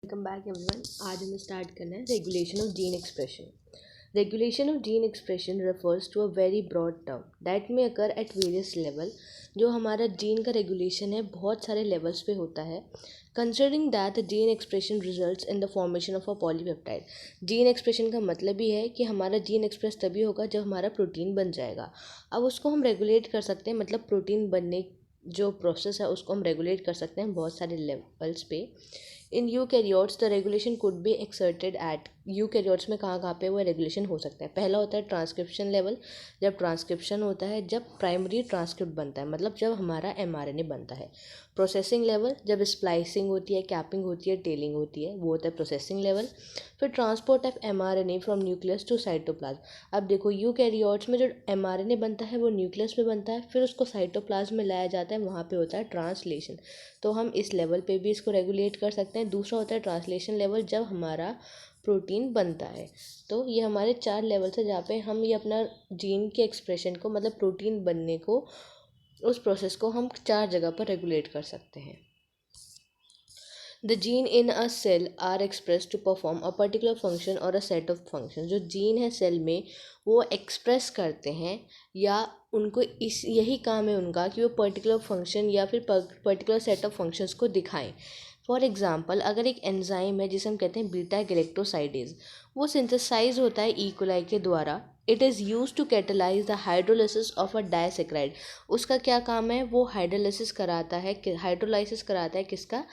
Welcome back everyone. आज हमें start करना है regulation of gene expression. Regulation of gene expression refers to a very broad term that में occur at various level. जो हमारा gene का रेगुलेशन है बहुत सारे लेवल्स पे होता है। Considering that gene expression results in the formation of a polypeptide. Gene expression का मतलब ही है कि हमारा जीन एक्सप्रेस तभी होगा जब हमारा प्रोटीन बन जाएगा। अब उसको हम रेगुलेट कर सकते हैं, मतलब प्रोटीन बनने जो प्रोसेस है उसको हम रेगुलेट कर सकते हैं बहुत सारे लेवल्स पे। In eukaryotes the regulation could be exerted at. Eukaryotes में कहाँ कहाँ पे वो रेगुलेशन हो सकता है। पहला होता है ट्रांसक्रिप्शन लेवल। जब ट्रांसक्रिप्शन होता है, जब प्राइमरी ट्रांसक्रिप्ट बनता है, मतलब जब हमारा एमआरएनए बनता है। प्रोसेसिंग लेवल, जब स्प्लाइसिंग होती है, कैपिंग होती है, टेलिंग होती है, वो होता है प्रोसेसिंग लेवल। फिर transport of mRNA from nucleus to cytoplasm. अब देखो यूकैरियोट्स में जो एमआरएनए बनता है वो न्यूक्लियस में बनता है, फिर उसको साइटोप्लाज्म में लाया जाता है, वहाँ पे होता है ट्रांसलेशन। तो हम इस लेवल पे भी इसको रेगुलेट कर सकते हैं। दूसरा होता है ट्रांसलेशन लेवल, जब हमारा प्रोटीन बनता है। तो ये हमारे 4 लेवल है जहाँ पे हम ये अपना जीन के एक्सप्रेशन को, मतलब प्रोटीन बनने को, उस प्रोसेस को हम 4 जगह पर रेगुलेट कर सकते हैं। The gene in a cell are express to perform a particular function और अ सेट ऑफ फंक्शन। जो जीन है सेल में वो एक्सप्रेस करते हैं, या उनको इस यही काम है उनका कि वो पर्टिकुलर फंक्शन या फिर पर्टिकुलर सेट ऑफ फंक्शंस को दिखाएं। फॉर एग्जांपल, अगर एक एंजाइम है जिसे हम कहते हैं बीटा गैलेक्टोसाइडेज, वो सिंथेसाइज होता है ई कोलाई के द्वारा। It is use to catalyse the hydrolysis of a disaccharide. उसका क्या काम है, वो हाइड्रोलिसिस कराता है, हाइड्रोलाइसिस कराता है किसका,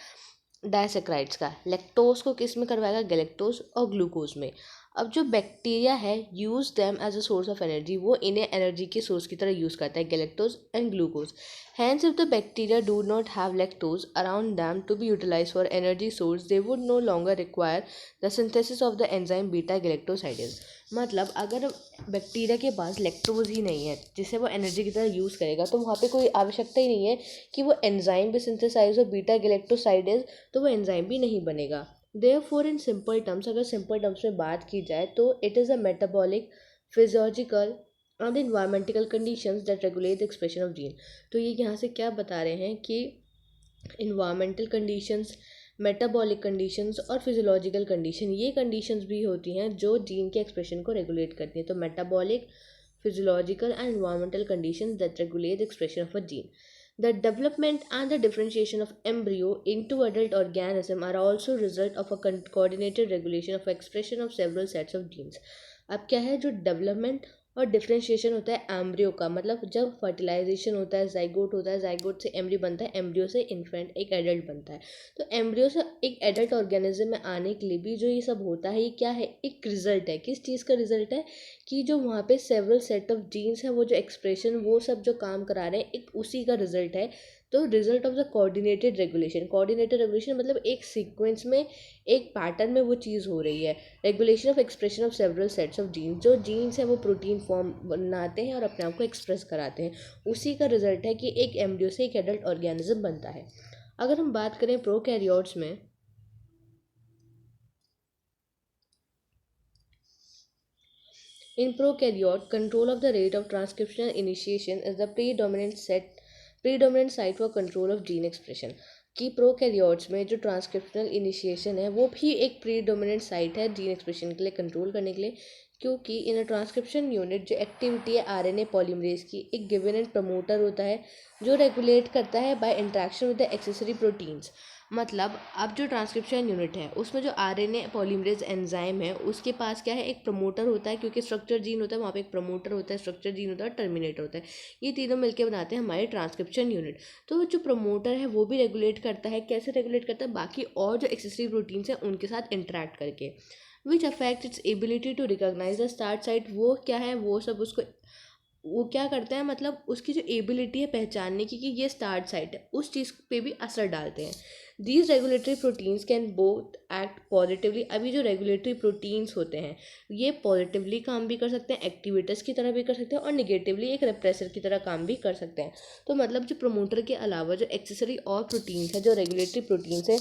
डायसेक्राइड्स का। लैक्टोज को किस में करवाएगा, गैलेक्टोज और ग्लूकोज में। अब जो बैक्टीरिया है use them as a source of energy, वो इन्हें एनर्जी के सोर्स की तरह यूज़ करता है, galactose and glucose. Hence if the bacteria do not have lactose around them to be utilise for energy source, they would no longer require the synthesis of the enzyme beta galactosidase. मतलब अगर bacteria के पास lactose ही नहीं है जिसे वो energy की तरह use करेगा, तो वहाँ पे कोई आवश्यकता ही नहीं है कि वो एंजाइम भी सिंथेसाइज हो बीटा गैलेक्टोसाइडेज, तो वो एंजाइम भी नहीं बनेगा। देयरफॉर इन सिंपल टर्म्स, अगर सिंपल टर्म्स में बात की जाए तो it is a metabolic, physiological and environmental conditions that regulate the expression of gene. तो ये यहाँ से क्या बता रहे हैं कि इन्वायरमेंटल कंडीशंस, मेटाबॉलिक कंडीशंस और फिजियोलॉजिकल कंडीशन, ये कंडीशंस भी होती हैं जो जीन के एक्सप्रेशन को रेगुलेट करती हैं। तो metabolic, physiological and environmental conditions that regulate the expression of a gene. The development and the differentiation of embryo into adult organism are also result of a coordinated regulation of expression of several sets of genes. अब क्या है, जो development और differentiation होता है embryo का, मतलब जब फर्टिलाइजेशन होता है, जाइगोट होता है, जाइगोट से एम्ब्रियो बनता है, एम्ब्रियो से इन्फेंट एक एडल्ट बनता है। तो एम्ब्रियो से एक एडल्ट ऑर्गेनिज्म में आने के लिए भी जो ये सब होता है, ये क्या है, एक रिजल्ट है। किस चीज़ का रिजल्ट है, कि जो वहाँ पे सेवरल सेट ऑफ जीन्स है, वो जो एक्सप्रेशन, वो सब जो काम करा रहे हैं, एक उसी का रिजल्ट है। तो result of the coordinated regulation, coordinated regulation मतलब एक सीक्वेंस में, एक पैटर्न में वो चीज़ हो रही है। Regulation of expression of several sets of genes, जो जीन्स है वो प्रोटीन फॉर्म बनाते हैं और अपने आप को एक्सप्रेस कराते हैं, उसी का रिजल्ट है कि एक एम्ब्रियो से एक एडल्ट ऑर्गेनिज्म बनता है। अगर हम बात करें प्रोकैरियोट्स में, in prokaryote, control of the rate of transcriptional initiation is the predominant site for control of gene expression। कि प्रोकैरियोट्स में जो ट्रांसक्रिप्शनल इनिशिएशन है वो भी एक प्रीडोमिनेंट साइट है जीन एक्सप्रेशन के लिए, कंट्रोल करने के लिए। क्योंकि इन अ ट्रांसक्रिप्शन यूनिट जो एक्टिविटी है आरएनए पॉलीमरेज की, एक गिवन एंड प्रमोटर होता है जो रेगुलेट करता है by interaction with the accessory proteins. मतलब अब जो ट्रांसक्रिप्शन यूनिट है उसमें जो आरएनए पॉलीमरेज एंजाइम है उसके पास क्या है, एक प्रमोटर होता है, क्योंकि स्ट्रक्चर जीन होता है वहाँ पे एक प्रमोटर होता है, स्ट्रक्चर जीन होता है, टर्मिनेटर होता है। ये तीनों मिलकर बनाते हैं हमारे ट्रांसक्रिप्शन यूनिट। तो जो प्रमोटर है वो भी रेगुलेट करता है, कैसे रेगुलेट करता है, बाकी और जो एक्सेसरी प्रोटीन्स हैं उनके साथ इंटरेक्ट करके। Which affect its ability to recognise the start site. वो क्या है, वो सब उसको, वो क्या करता है, मतलब उसकी जो एबिलिटी है पहचानने की कि ये स्टार्ट साइट है, उस चीज़ पे भी असर डालते हैं। These regulatory proteins can both act positively. अभी जो रेगुलेटरी प्रोटीन्स होते हैं ये पॉजिटिवली काम भी कर सकते हैं, एक्टिवेटर्स की तरह भी कर सकते हैं, और निगेटिवली एक रेप्रेसर की तरह काम भी कर सकते हैं। तो मतलब जो प्रमोटर के अलावा जो एक्सेसरी और प्रोटीन्स है, जो रेगुलेटरी प्रोटीन्स है,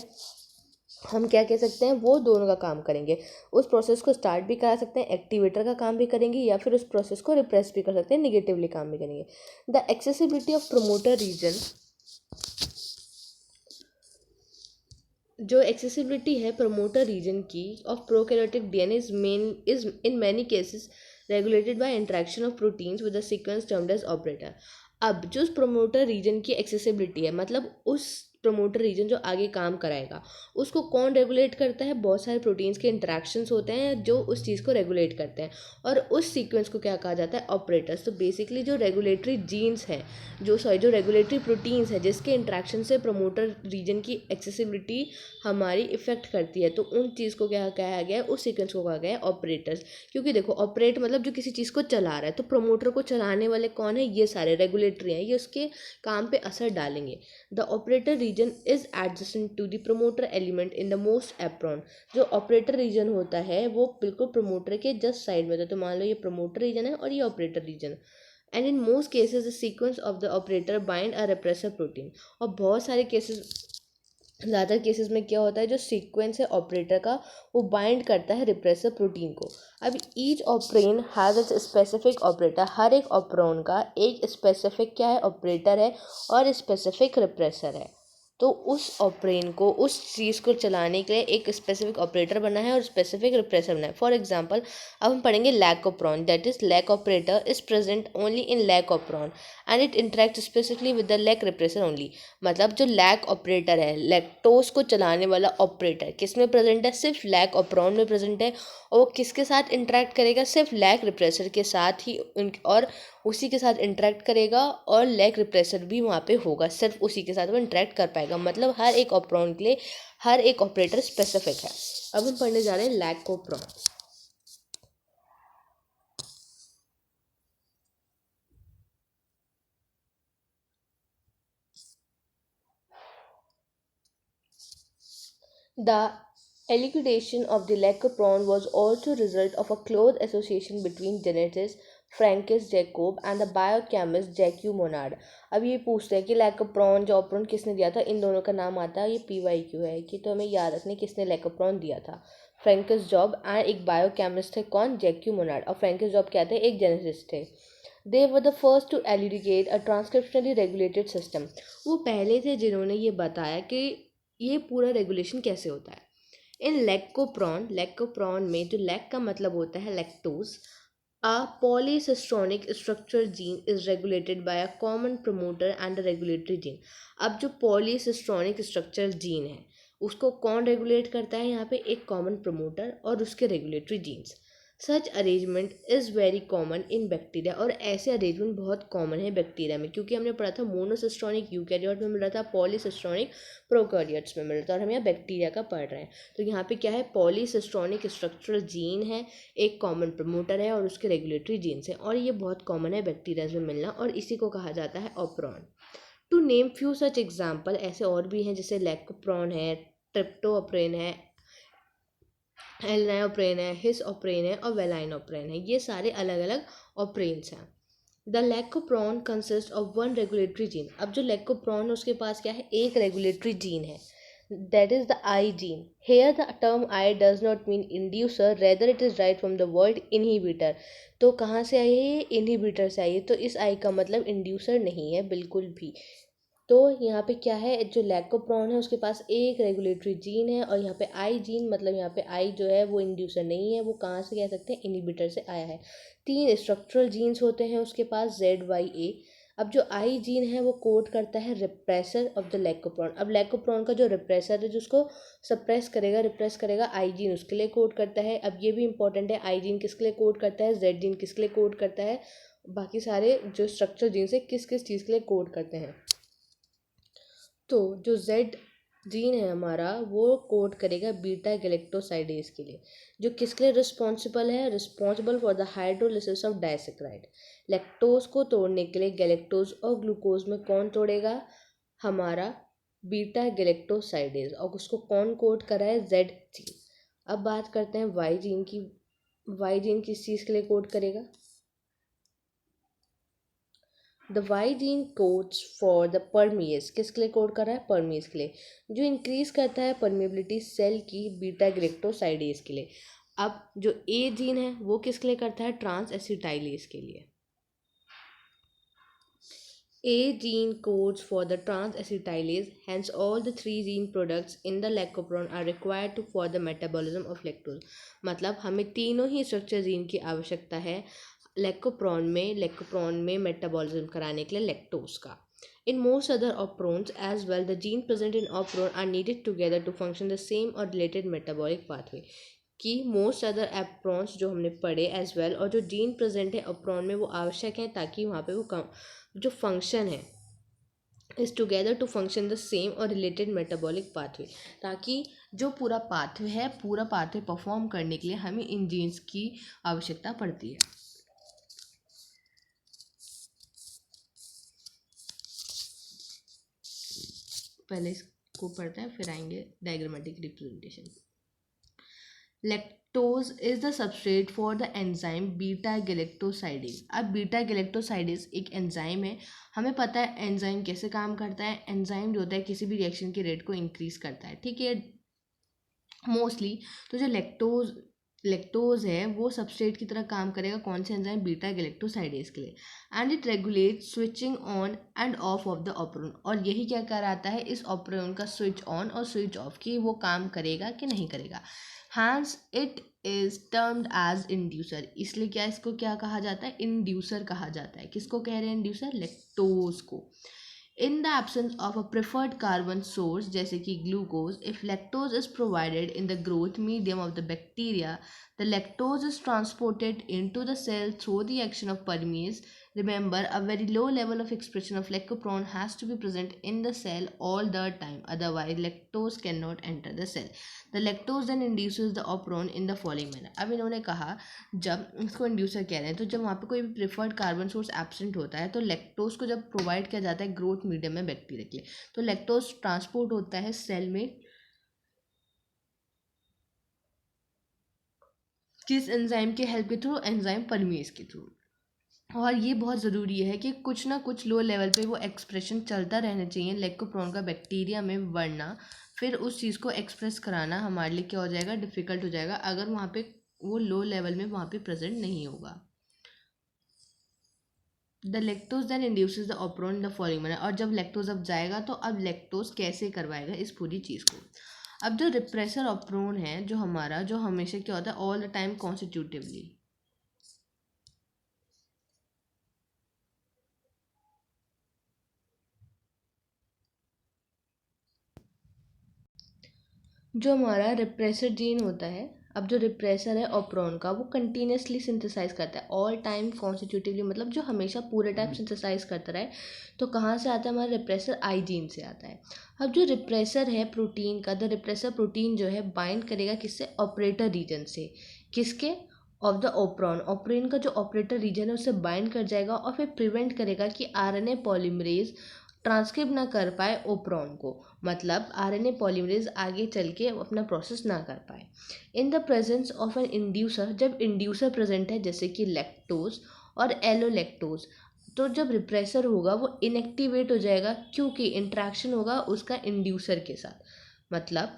हम क्या कह सकते हैं, वो दोनों का काम करेंगे। उस प्रोसेस को स्टार्ट भी करा सकते हैं, एक्टिवेटर का काम भी करेंगे, या फिर उस प्रोसेस को रिप्रेस भी कर सकते हैं, निगेटिवली काम भी करेंगे। The accessibility of promoter region जो एक्सेसिबिलिटी है प्रमोटर रीजन की of prokaryotic DNA is in many cases regulated by interaction of proteins with a sequence termed as operator. अब जो उस प्रमोटर रीजन की एक्सेसिबिलिटी है, मतलब उस प्रमोटर रीजन जो आगे काम कराएगा, उसको कौन रेगुलेट करता है? बहुत सारे प्रोटीन्स के इंटरेक्शंस होते हैं जो उस चीज़ को रेगुलेट करते हैं, और उस सीक्वेंस को क्या कहा जाता है? ऑपरेटर्स. तो बेसिकली जो रेगुलेटरी जीन्स हैं, जो रेगुलेटरी प्रोटीन्स हैं जिसके इंटरेक्शन से प्रमोटर रीजन की एक्सेसिबिलिटी हमारी इफेक्ट करती है, तो उन चीज़ को क्या कहा गया है? उस सीक्वेंस को कहा गया है ऑपरेटर्स. क्योंकि देखो, ऑपरेट मतलब जो किसी चीज़ को चला रहा है, तो प्रमोटर को चलाने वाले कौन है? ये सारे रेगुलेटरी हैं, ये उसके काम पे असर डालेंगे. The operator region is adjacent to the promoter element in the most operon. जो ऑपरेटर रीजन होता है वो बिल्कुल प्रमोटर के जस्ट साइड में होता है. तो मान लो ये प्रमोटर रीजन है और ये operator region. And in most cases the sequence of the operator bind a repressor protein. और बहुत सारे केसेस, ज़्यादातर केसेस में क्या होता है, जो सीक्वेंस है ऑपरेटर का वो बाइंड करता है रिप्रेसर प्रोटीन को. अब each operon has its specific operator. हर एक ऑपरोन का एक स्पेसिफिक क्या है? ऑपरेटर है और स्पेसिफिक रिप्रेसर है. तो उस ऑपरेन को, उस चीज़ को चलाने के लिए एक स्पेसिफिक ऑपरेटर बना है और स्पेसिफिक रिप्रेसर बना है. फॉर एग्जांपल अब हम पढ़ेंगे lac operon. That is lac operator is present only in lac operon and it interact specifically with the lac repressor only. मतलब जो लैक ऑपरेटर है, लैक्टोज को चलाने वाला ऑपरेटर, किस में प्रेजेंट है? सिर्फ लैक ऑपरॉन में प्रेजेंट है. और वो किसके साथ इंटरेक्ट करेगा? सिर्फ लैक रिप्रेसर के साथ ही. और उसी के साथ इंटरेक्ट करेगा और लैक रिप्रेसर भी वहाँ पे होगा. सिर्फ उसी के साथ वो इंटरेक्ट कर पाएगा. मतलब हर एक ऑपरॉन के लिए हर एक ऑपरेटर स्पेसिफिक है. अब हम पढ़ने जा रहे हैं lac operon. The elucidation of the Lacoprone was also result of a close association between genetist Francis Jacob and the biochemist Jacques Monod. अब ये पूछते हैं कि लैकोप्रॉन जो ऑपरॉन किसने दिया था, इन दोनों का नाम आता है, ये PYQ है कि तो हमें याद रखने किसने लैकोप्रॉन दिया था. फ्रैंकिस जॉब एंड एक बायोकेमिस्ट थे कौन? Jacques Monod. और फ्रैंकिस जॉब क्या थे? एक जेनेटिस्ट थे. They were the first to elucidate a transcriptionally regulated system. वो पहले थे जिन्होंने ये बताया कि ये पूरा रेगुलेशन कैसे होता है. इन लैक्कोप्रॉन में जो लैक का मतलब होता है lactose, a polycistronic structure gene is regulated by a common promoter and a regulatory gene. अब जो polycistronic structure gene है उसको कौन रेगुलेट करता है? यहाँ पे एक कॉमन प्रमोटर और उसके regulatory genes. Such arrangement is very common in bacteria. और ऐसे अरेंजमेंट बहुत कॉमन है बैक्टीरिया में, क्योंकि हमने पढ़ा था मोनोसिस्टोनिक यूकैरियोट में मिल रहा था, पॉलीसिस्टोनिक प्रोकैरियोट्स में मिल रहा था, और हम यहाँ बैक्टीरिया का पढ़ रहे हैं. तो यहाँ पे क्या है? पॉलीसिस्टोनिक स्ट्रक्चरल जीन है, एक कॉमन प्रमोटर है और उसके रेगुलेटरी जीन्स हैं, और ये बहुत कॉमन है बैक्टीरिया में मिलना, और इसी को कहा जाता है operon. To name few such example, ऐसे और भी हैं जैसे लैकोप्रॉन है, ट्रिप्टोप्रेन है, एलनायोप्रेन है, हिस ऑपरेन है और वेलाइन ऑपरेन है. ये सारे अलग अलग ऑपरेन्स हैं. The lac operon consist of one regulatory gene. अब जो लैकोप्रॉन है उसके पास क्या है? एक रेगुलेटरी जीन है. That is the I gene. Here the term I does not mean inducer, rather it is derived from the word inhibitor. तो कहाँ से आई है? इनहिबिटर से आई है. तो इस I का मतलब इंड्यूसर नहीं है बिल्कुल भी. तो यहाँ पे क्या है? जो लैकोप्रॉन है उसके पास एक रेगुलेटरी जीन है, और यहाँ पे आई जीन मतलब यहाँ पे आई जो है वो इंड्यूसर नहीं है, वो कहाँ से कह सकते हैं? इनहिबिटर से आया है. 3 स्ट्रक्चरल जीन्स होते हैं उसके पास, ZYA. अब जो आई जीन है वो कोड करता है रिप्रेसर ऑफ द लैकोप्रॉन. अब लैकोप्रॉन का जो रिप्रेसर है जो उसको सप्रेस करेगा, रिप्रेस करेगा, आई जीन उसके लिए कोड करता है. अब ये भी इंपॉर्टेंट है, आई जीन किसके लिए कोड करता है, जेड जीन किसके लिए कोड करता है, बाकी सारे जो स्ट्रक्चर जीन से किस किस चीज़ के लिए कोड करते हैं. तो जो जेड जीन है हमारा वो कोड करेगा बीटा गैलेक्टोसाइडेज के लिए, जो किसके लिए रिस्पॉन्सिबल है? Responsible for the hydrolysis of disaccharide. Lactose को तोड़ने के लिए गैलेक्टोज और ग्लूकोज में कौन तोड़ेगा? हमारा बीटा गैलेक्टोसाइडेज. और उसको कौन कोड करा है? Z gene. अब बात करते हैं वाई जीन की. वाई जीन किस चीज़ के लिए कोड करेगा? The Y gene codes for the permease. किसके लिए कोड कर रहा है? परमिएज के लिए, जो इंक्रीज करता है परमिएबिलिटी सेल की बीटा ग्रेक्टोसाइडेज के लिए. अब जो ए जीन है वो किसके लिए करता है? ट्रांस एसिटाइलेज के लिए. A gene codes for the trans-acetylase, hence all the three gene products in the lactopron are required to for the metabolism of lactose. मतलब हमें तीनों ही स्ट्रक्चर जीन की आवश्यकता है लैक्टोप्रॉन में मेटाबॉलिज्म कराने के लिए लैक्टोज का. In most other oprons as well, the genes present in opron are needed together to function the same or related metabolic pathway. कि मोस्ट अदर एप्रॉन्स जो हमने पढ़े एज वेल और जो जीन प्रेजेंट है अप्रॉन में वो आवश्यक है ताकि वहाँ पे वो जो फंक्शन है is together to function the same और रिलेटेड मेटाबॉलिक पाथवे. ताकि जो पूरा पाथवे परफॉर्म करने के लिए हमें इन जीन्स की आवश्यकता पड़ती है. पहले इसको पढ़ते हैं फिर आएंगे diagrammatic representation. Lactose is the substrate for the enzyme beta galactosidase. अब बीटा गैलेक्टोसाइडेज एक एंजाइम है. हमें पता है एंजाइम कैसे काम करता है. एंजाइम जो होता है किसी भी रिएक्शन के रेट को इंक्रीज करता है. ठीक है, मोस्टली. तो जो लैक्टोज है वो सबस्ट्रेट की तरह काम करेगा. कौन से एंजाइम? बीटा गैलेक्टोसाइडेज के लिए. And it regulate switching on and off of the operon. और यही क्या कराता है इस ऑपरोन का स्विच ऑन और स्विच ऑफ कि वो काम करेगा कि नहीं करेगा. Hence it is termed as inducer. इसलिए क्या इसको क्या कहा जाता है? इंड्यूसर कहा जाता है. किसको कह रहे हैं इंड्यूसर? लैक्टोज को. In the absence of a preferred carbon source जैसे कि glucose, if lactose is provided in the growth medium of the bacteria, the lactose is transported into the cell through the action of permease. Remember, a very low level of expression of lactopron has to be present in the cell all the time, otherwise lactose cannot enter the cell. The lactose then induces the opron in the following manner. अब इन्होंने कहा जब इसको inducer कह रहे हैं तो जब वहाँ पे कोई भी प्रिफर्ड कार्बन सोर्स एब्सेंट होता है तो लैक्टोज को जब प्रोवाइड किया जाता है ग्रोथ मीडियम में बैक्टीरिया के लिए, तो लैक्टोज ट्रांसपोर्ट होता है सेल में किस एंजाइम के हेल्प के थ्रू? एंजाइम परमेज के थ्रू. और ये बहुत ज़रूरी है कि कुछ ना कुछ लो लेवल पे वो एक्सप्रेशन चलता रहना चाहिए लैक्टोप्रॉन का बैक्टीरिया में, वरना फिर उस चीज़ को एक्सप्रेस कराना हमारे लिए क्या हो जाएगा? डिफ़िकल्ट हो जाएगा अगर वहाँ पे वो लो लेवल में वहाँ पे प्रेजेंट नहीं होगा. The lactose then induces the operon the following manner. और जब लैक्टोज अब जाएगा तो अब लैक्टोज कैसे करवाएगा इस पूरी चीज़ को? अब जो रिप्रेसर ऑपरोन है जो हमारा, जो हमेशा क्या होता है ऑल द टाइम कॉन्स्टिट्यूटिवली, जो हमारा रिप्रेसर जीन होता है, अब जो रिप्रेसर है ऑपरोन का वो कंटिन्यूसली सिंथेसाइज करता है ऑल टाइम कॉन्स्टिट्यूटिवली, मतलब जो हमेशा पूरे टाइम सिंथेसाइज करता रहे. तो कहाँ से आता है हमारा रिप्रेसर? आई जीन से आता है. अब जो रिप्रेसर है प्रोटीन का, द रिप्रेसर प्रोटीन जो है बाइंड करेगा किससे? ऑपरेटर रीजन से. किसके? Of the operon. ऑपरेन का जो ऑपरेटर रीजन है उससे बाइंड कर जाएगा और फिर प्रिवेंट करेगा कि आरएनए पॉलीमरेज ट्रांसक्रिप्ट ना कर पाए ओप्रॉन को. मतलब आरएनए पॉलीमरेज आगे चल के अपना प्रोसेस ना कर पाए. In the presence of an inducer, जब इंड्यूसर प्रेजेंट है जैसे कि लैक्टोज और एलोलैक्टोज, तो जब रिप्रेसर होगा वो इनएक्टिवेट हो जाएगा क्योंकि इंट्रैक्शन होगा उसका इंड्यूसर के साथ. मतलब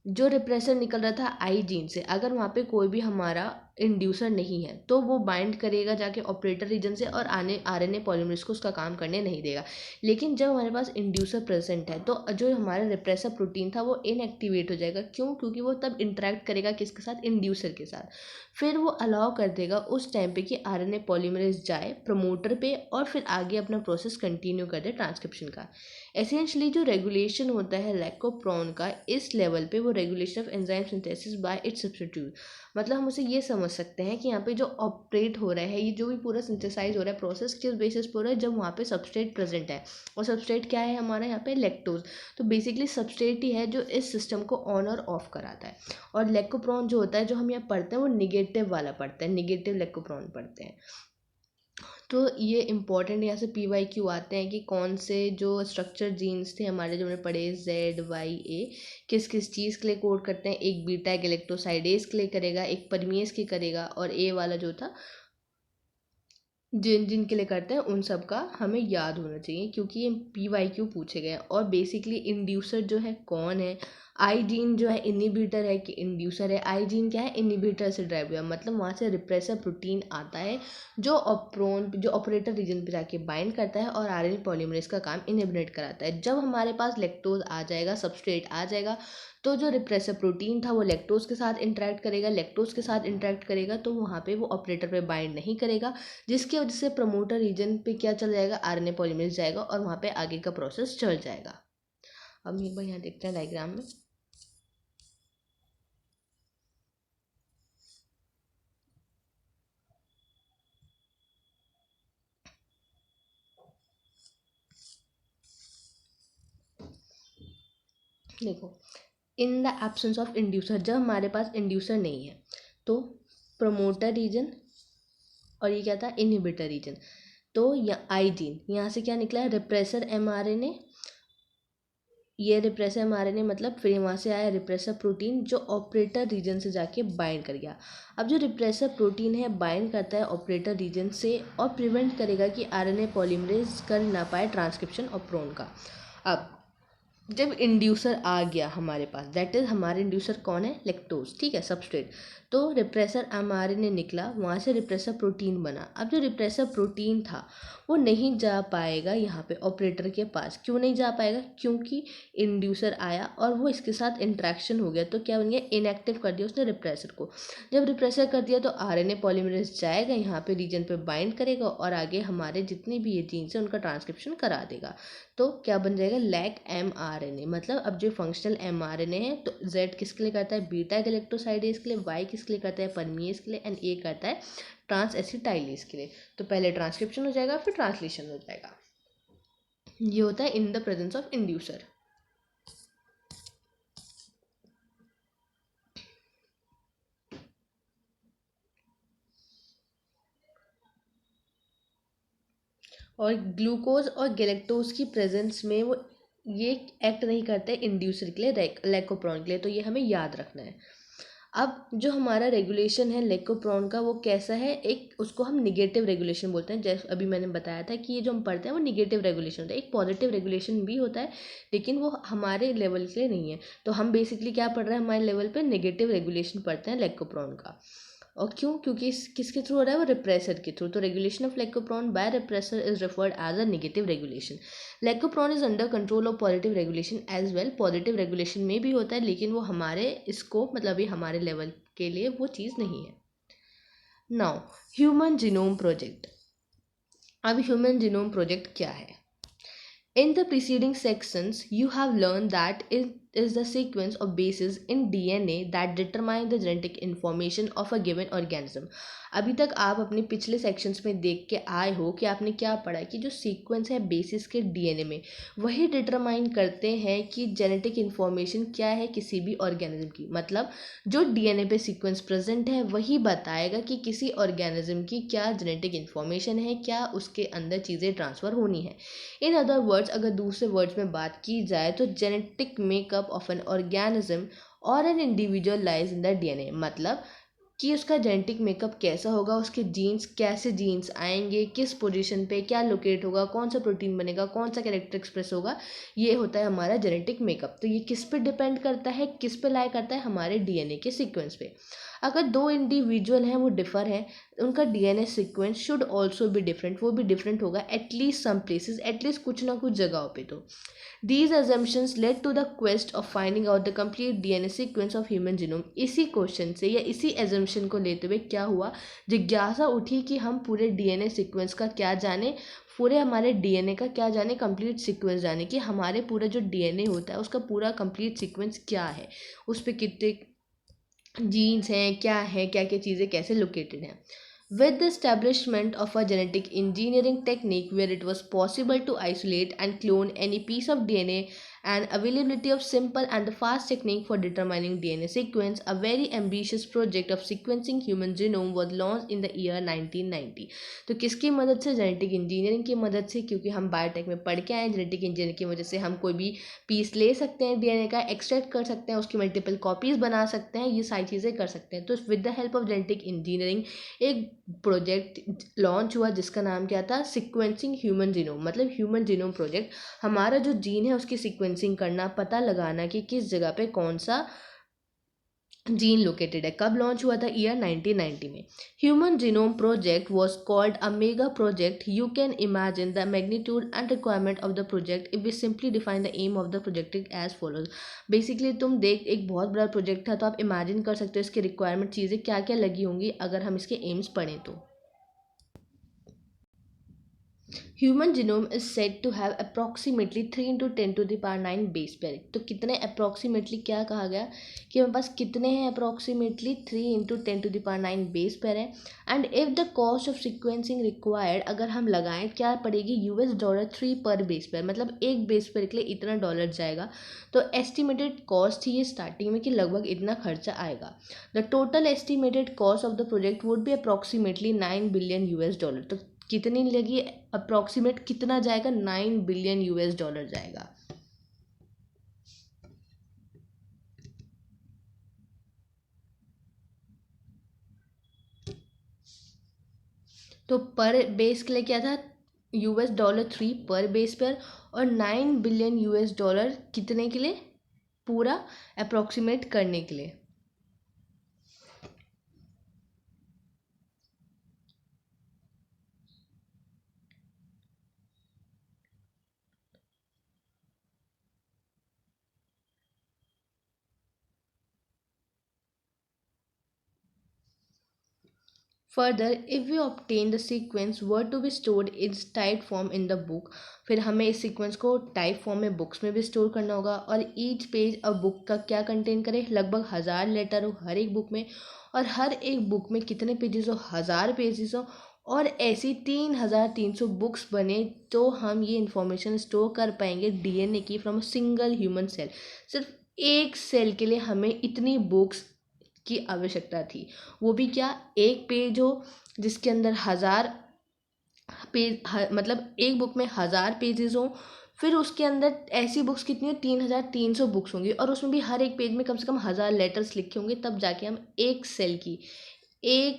जो रिप्रेसर निकल रहा था आई जीन से, अगर वहाँ पे कोई भी हमारा इंड्यूसर नहीं है तो वो बाइंड करेगा जाके ऑपरेटर रीजन से और आरएनए पॉलीमरेज को उसका काम करने नहीं देगा. लेकिन जब हमारे पास इंड्यूसर प्रेजेंट है तो जो हमारा रिप्रेसर प्रोटीन था वो इनएक्टिवेट हो जाएगा. क्यों? क्योंकि वो तब इंटरेक्ट करेगा किसके साथ? इंड्यूसर के साथ. फिर वो अलाउ कर देगा उस टाइम पे कि आरएनए पॉलीमरेज जाए प्रमोटर पे और फिर आगे अपना प्रोसेस कंटिन्यू कर दे ट्रांसक्रिप्शन का. एसेंशली जो रेगुलेशन होता है लैक्टोप्रॉन का इस लेवल पे, वो regulation of enzyme synthesis by it's substitute. मतलब हम उसे ये समझ सकते हैं कि यहाँ पे जो ऑपरेट हो रहा है, ये जो भी पूरा सिंथेसाइज हो रहा है प्रोसेस किस बेसिस पर हो रहा है? जब वहाँ पे सबस्ट्रेट प्रेजेंट है. और सबस्ट्रेट क्या है हमारा यहाँ पे? लैक्टोज. तो बेसिकली सबस्ट्रेट ही है जो इस सिस्टम को ऑन और ऑफ कराता है. और लैक्टोप्रॉन जो होता है जो हम यहाँ पढ़ते हैं वो निगेटिव वाला पढ़ते हैं, निगेटिव लैक्टोप्रॉन पढ़ते हैं. तो ये इंपॉर्टेंट यहाँ से PYQ आते हैं कि कौन से जो स्ट्रक्चर जीन्स थे हमारे जो हमने पढ़े ZYA किस किस चीज़ के लिए कोड करते हैं. एक बीटा गैलेक्टोसाइडेज के लिए करेगा, एक परमीज के करेगा, और ए वाला जो था जिन जिन के लिए करते हैं उन सब का हमें याद होना चाहिए, क्योंकि ये PYQ पूछे गए हैं। और बेसिकली इंड्यूसर जो है कौन है, आई जीन जो है इनिबिटर है कि इंड्यूसर है। आई जीन क्या है, इनिबिटर से ड्राइव हुआ, मतलब वहाँ से रिप्रेसर प्रोटीन आता है जो ऑपरेटर रीजन पे जाके बाइंड करता है और RNA पॉलीमरेज का काम इनिबिट कराता है। जब हमारे पास लैक्टोज आ जाएगा, सबस्ट्रेट आ जाएगा, तो जो रिप्रेसर प्रोटीन था वो लैक्टोज के साथ इंटरेक्ट करेगा, लैक्टोज के साथ इंटरेक्ट करेगा तो वहाँ पे वो ऑपरेटर पे बाइंड नहीं करेगा, जिसकी वजह से प्रमोटर रीजन पे क्या चल जाएगा, RNA पॉलीमरेज जाएगा और वहाँ पे आगे का प्रोसेस चल जाएगा। अब एक बार यहाँ देखते हैं डायग्राम में। देखो, in the absence of inducer, जब हमारे पास इंड्यूसर नहीं है तो प्रमोटर रीजन और ये क्या था, इनहिबिटर रीजन। तो आई जीन यहाँ से क्या निकला है, रिप्रेसर mRNA, ये रिप्रेसर mRNA मतलब फिर वहाँ से आया रिप्रेसर प्रोटीन जो ऑपरेटर रीजन से जाके बाइंड कर गया। अब जो रिप्रेसर प्रोटीन है बाइंड करता है ऑपरेटर रीजन से और प्रिवेंट करेगा कि RNA पॉलीमरेज कर ना पाए ट्रांसक्रिप्शन ऑफ प्रोन का। अब जब इंड्यूसर आ गया हमारे पास, दैट इज हमारे इंड्यूसर कौन है, लैक्टोज, ठीक है, सबस्ट्रेट। तो रिप्रेसर mRNA निकला, वहाँ से रिप्रेसर प्रोटीन बना। अब जो रिप्रेसर प्रोटीन था वो नहीं जा पाएगा यहाँ पे ऑपरेटर के पास। क्यों नहीं जा पाएगा, क्योंकि इंड्यूसर आया और वो इसके साथ इंट्रैक्शन हो गया, तो क्या बन गया, इनएक्टिव कर दिया उसने रिप्रेसर को। जब रिप्रेसर कर दिया तो RNA पॉलीमरेज जाएगा यहाँ पे रीजन पे बाइंड करेगा और आगे हमारे जितने भी ये जीन्स हैं उनका ट्रांसक्रिप्शन करा देगा। तो क्या बन जाएगा, लैक mRNA। मतलब अब जो फंक्शनल mRNA है तो Z किसके लिए करता है, बीटा गैलेक्टोसाइडेज के लिए, Y किसके लिए करता है, परमीएज के लिए, एंड A करता है ट्रांस एसिटाइलेज के लिए। तो पहले ट्रांसक्रिप्शन हो जाएगा फिर ट्रांसलेशन हो जाएगा। ये होता है इन द प्रेजेंस ऑफ इंड्यूसर। और ग्लूकोज और गैलेक्टोज की प्रेजेंस में वो ये एक्ट नहीं करते इंड्यूसर के लिए, लैकोप्रॉन के लिए, तो ये हमें याद रखना है। अब जो हमारा रेगुलेशन है लैकोप्रॉन का वो कैसा है, एक उसको हम निगेटिव रेगुलेशन बोलते हैं। जैसे अभी मैंने बताया था कि ये जो हम पढ़ते हैं वो निगेटिव रेगुलेशन होता है। एक पॉजिटिव रेगुलेशन भी होता है लेकिन वो हमारे लेवल के लिए नहीं है। तो हम बेसिकली क्या पढ़ रहे हैं, हमारे लेवल पे नेगेटिव रेगुलेशन पढ़ते हैं लैकोप्रॉन का। और क्यों, क्योंकि किसके थ्रू हो रहा है, वो रिप्रेसर के थ्रू। तो regulation of lac operon by repressor is referred as a negative regulation. Lac operon is under control of positive regulation as well. Positive regulation में भी होता है लेकिन वो हमारे स्कोप मतलब ये हमारे लेवल के लिए वो चीज़ नहीं है। Now human genome project. अब ह्यूमन जीनोम प्रोजेक्ट क्या है? In the preceding sections, you have learned that it is the sequence of bases in DNA that determine the genetic information of a given organism. अभी तक आप अपने पिछले sections में देख के आए हो कि आपने क्या पढ़ा कि जो सीक्वेंस है बेसिस के DNA में वही डिटरमाइन करते हैं कि जेनेटिक इन्फॉर्मेशन क्या है किसी भी ऑर्गेनिज्म की। मतलब जो DNA पे सीक्वेंस प्रेजेंट है वही बताएगा कि किसी ऑर्गेनिज्म की क्या जेनेटिक इन्फॉर्मेशन है, क्या उसके अंदर चीज़ें ट्रांसफ़र होनी है। इन अदर वर्ड्स, अगर दूसरे वर्ड्स में बात की जाए तो genetic makeup of an organism और an individual lies in the DNA। मतलब कि उसका जेनेटिक मेकअप कैसा होगा, उसके जीन्स कैसे जीन्स आएंगे, किस पोजीशन पे क्या लोकेट होगा, कौन सा प्रोटीन बनेगा, कौन सा कैरेक्टर एक्सप्रेस होगा, ये होता है हमारा जेनेटिक मेकअप। तो ये किस पे डिपेंड करता है, किस पे लाई करता है, हमारे DNA के सीक्वेंस पे। अगर दो इंडिविजुअल हैं वो डिफर हैं, उनका DNA सीक्वेंस शुड ऑल्सो भी डिफरेंट, वो भी डिफरेंट होगा एटलीस्ट सम प्लेसेस, एटलीस्ट कुछ ना कुछ जगहों पे। तो These assumptions led to the quest of finding out the complete DNA sequence of human genome। इसी क्वेश्चन से या इसी एजम्पशन को लेते हुए क्या हुआ, जिज्ञासा उठी कि हम पूरे DNA सीक्वेंस का क्या जाने, पूरे हमारे DNA का क्या जाने, कंप्लीट सीक्वेंस जाने कि हमारे पूरा जो DNA होता है उसका पूरा कंप्लीट सीक्वेंस क्या है, उस पर कितने जीन्स हैं, क्या है, क्या क्या चीज़ें कैसे लोकेटेड हैं। With the establishment of a genetic engineering technique where it was possible to isolate and clone any piece of DNA and availability of simple and the fast technique for determining DNA sequence, a very ambitious project of sequencing human genome was launched in the year 1990. तो किसकी मदद से? Genetic engineering की मदद से, क्योंकि हम biotech में पढ़ के आए जेनेटिक इंजीनियरिंग की वजह से हम कोई भी पीस ले सकते हैं डीएनए का, एक्सट्रैक्ट कर सकते हैं, उसकी मल्टीपल कॉपीज़ बना सकते हैं, ये सारी चीज़ें कर सकते हैं। तो with the help of genetic engineering एक प्रोजेक्ट लॉन्च हुआ जिसका नाम क्या था? सिक्वेंसिंग ह्यूमन जीनोम, मतलब ह्यूमन जीनोम प्रोजेक्ट। हमारा जो जीन है उसकी सिक्वेंसिंग करना, पता लगाना कि किस जगह पे कौन सा जीन लोकेटेड है। कब लॉन्च हुआ था? ईयर 1990 में। Human genome project was called a mega project. You can imagine the magnitude and requirement of the project if we simply define the aim of the project as follows. Basically तुम देख, एक बहुत बड़ा project था, तो आप imagine कर सकते हो इसके रिक्वायरमेंट चीज़ें क्या क्या लगी होंगी अगर हम इसके एम्स पढ़ें तो। Human genome is said to have approximately 3 into 10 to the power 9 base pair. तो कितने अप्रॉक्सीमेटली, क्या कहा गया कि हमारे पास कितने हैं? Approximately 3 into 10 to the power 9 base pair है। And if the cost of sequencing required, अगर हम लगाएं, क्या पड़ेगी? $3 पर बेस पेयर, मतलब एक बेस पेयर के लिए इतना डॉलर जाएगा। तो एस्टिमेटेड कॉस्ट थी ये स्टार्टिंग में कि लगभग इतना खर्चा आएगा। The total estimated cost of the project would be approximately $9 billion। तो कितनी लगी? अप्रॉक्सीमेट कितना जाएगा? $9 billion जाएगा। तो पर बेस के लिए क्या था? $3 पर बेस पर, और $9 billion कितने के लिए? पूरा अप्रॉक्सीमेट करने के लिए। Further, if we obtain the sequence were to be stored in typed form in the book, फिर हमें इस सीक्वेंस को टाइप फॉर्म में बुक्स में भी स्टोर करना होगा, और ईच पेज अ बुक का क्या कंटेन करे? लगभग 1000 लेटर हो हर एक बुक में, और हर एक बुक में कितने पेजेस हो? 1000 पेजेस हो, और ऐसी 3300 बुक्स बने तो हम ये इंफॉर्मेशन स्टोर कर पाएंगे डीएनए की फ्रॉम सिंगल ह्यूमन सेल। सिर्फ एक सेल के लिए हमें इतनी बुक्स की आवश्यकता थी। वो भी क्या? एक पेज हो जिसके अंदर 1000 पेज, मतलब एक बुक में 1000 पेजेस हो, फिर उसके अंदर ऐसी बुक्स कितनी हो? 3300 बुक्स होंगी, और उसमें भी हर एक पेज में कम से कम 1000 लेटर्स लिखे होंगे, तब जाके हम एक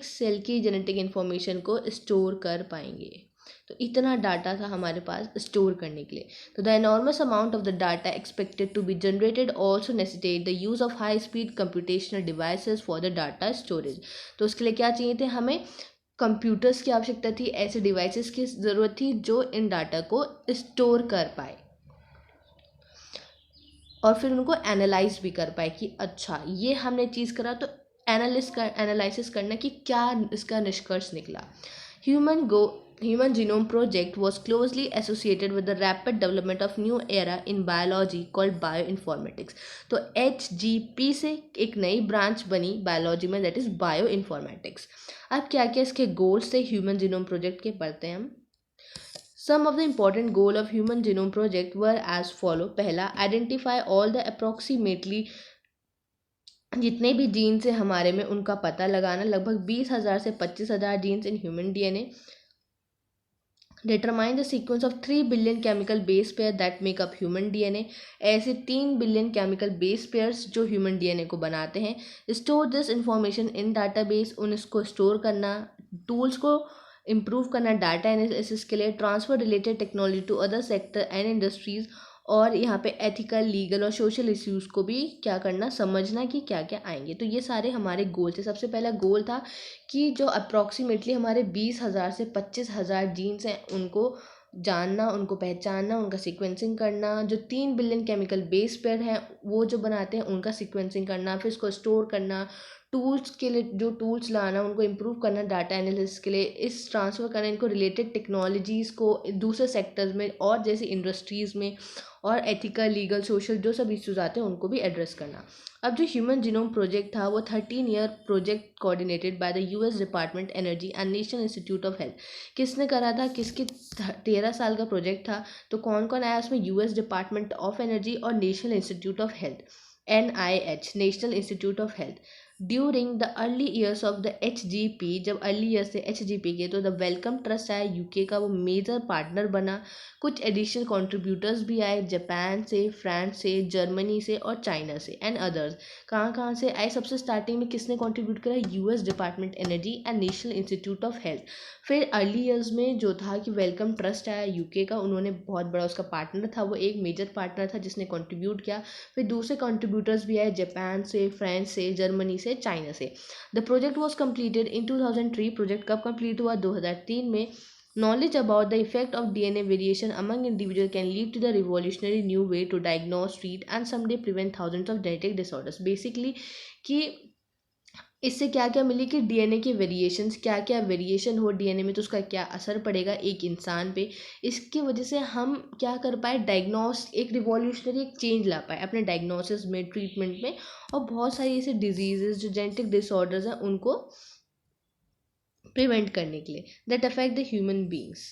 सेल की जेनेटिक इंफॉर्मेशन को स्टोर कर पाएंगे। तो इतना डाटा था हमारे पास स्टोर करने के लिए। तो the enormous amount of the data expected to be generated also necessitate the use of high speed computational devices for the data storage. तो उसके लिए क्या चाहिए थे? हमें कंप्यूटर्स की आवश्यकता थी, ऐसे डिवाइसेस की ज़रूरत थी जो इन डाटा को स्टोर कर पाए और फिर उनको एनालाइज भी कर पाए कि अच्छा ये हमने चीज़ करा, तो एनालिसिस करना कि क्या इसका निष्कर्ष निकला। Human Genome Project was closely associated with the rapid development of new era in biology called bioinformatics। तो HGP से एक नई ब्रांच बनी बायोलॉजी में, दैट इज बायोइन्फॉर्मेटिक्स। अब क्या क्या इसके गोल्स थे ह्यूमन जीनोम प्रोजेक्ट के, पढ़ते हैं हम। Some of the important goal of Human Genome Project were as follow। पहला, identify all the approximately जितने भी जीन्स हैं हमारे में उनका पता लगाना, लगभग 20,000 से 25,000 genes in human DNA. Determine the sequence of 3 billion chemical base pair that make up human DNA. ऐसे 3 बिलियन केमिकल बेस पेयर्स जो ह्यूमन डीएनए को बनाते हैं। Store this information in database, उन इसको स्टोर करना, टूल्स को इम्प्रूव करना डाटा एनालिसिस के लिए, transfer related technology to other sector and industries, और यहाँ पे एथिकल, लीगल और सोशल इश्यूज़ को भी क्या करना, समझना कि क्या क्या आएंगे। तो ये सारे हमारे गोल थे। सबसे पहला गोल था कि जो अप्रॉक्सीमेटली हमारे 20,000 से 25,000 जीन्स हैं उनको जानना, उनको पहचानना, उनका सीक्वेंसिंग करना, जो 3 बिलियन केमिकल बेस पेयर हैं वो जो बनाते हैं उनका सीक्वेंसिंग करना, फिर उसको स्टोर करना, टूल्स के लिए, जो टूल्स लाना, उनको इम्प्रूव करना डाटा एनालिसिस के लिए, इस ट्रांसफ़र करना इनको रिलेटेड टेक्नोलॉजीज़ को दूसरे सेक्टर्स में और जैसे इंडस्ट्रीज़ में, और एथिकल, लीगल, सोशल जो सब इश्यूज आते हैं उनको भी एड्रेस करना। अब जो ह्यूमन जीनोम प्रोजेक्ट था वो 13 year project coordinated by the US department energy and national institute of health. किसने करा था, किसके 13 साल का प्रोजेक्ट था, तो कौन कौन आया उसमें, यूएस डिपार्टमेंट ऑफ एनर्जी और national institute of health, NIH, national institute of health. During the early years of the HGP, जब अर्ली ईयर्स थे HGP के, तो द वेलकम ट्रस्ट आया यूके का, वो मेजर पार्टनर बना। कुछ एडिशनल कंट्रीब्यूटर्स भी आए जापान से, फ्रांस से, जर्मनी से और चाइना से एंड अदर्स। कहाँ कहाँ से आए, सबसे स्टार्टिंग में किसने कंट्रीब्यूट करा, US department energy and national institute of health. फिर अर्ली ईयर्स में जो था कि वेलकम ट्रस्ट आया यूके का, उन्होंने बहुत बड़ा उसका पार्टनर था, वो एक मेजर पार्टनर था जिसने कंट्रीब्यूट किया। फिर दूसरे कंट्रीब्यूटर्स भी आए जापान से, फ्रांस से, जर्मनी से, चाइना से। The project was completed in 2003। Project कब कंप्लीट हुआ, 2003 में। Knowledge about the effect of DNA variation among individuals can lead to the revolutionary new way to diagnose, treat and someday prevent thousands of genetic disorders. Basically कि इससे क्या क्या मिली कि DNA के variations, क्या क्या वेरिएशन हो डीएनए में तो उसका क्या असर पड़ेगा एक इंसान पे। इसकी वजह से हम क्या कर पाए, डायग्नोस, एक रिवॉल्यूशनरी एक चेंज ला पाए अपने डायग्नोसिस में, ट्रीटमेंट में, और बहुत सारी ऐसे डिजीजेस जो जेनेटिक डिसऑर्डर्स हैं उनको प्रिवेंट करने के लिए, that affect the human beings.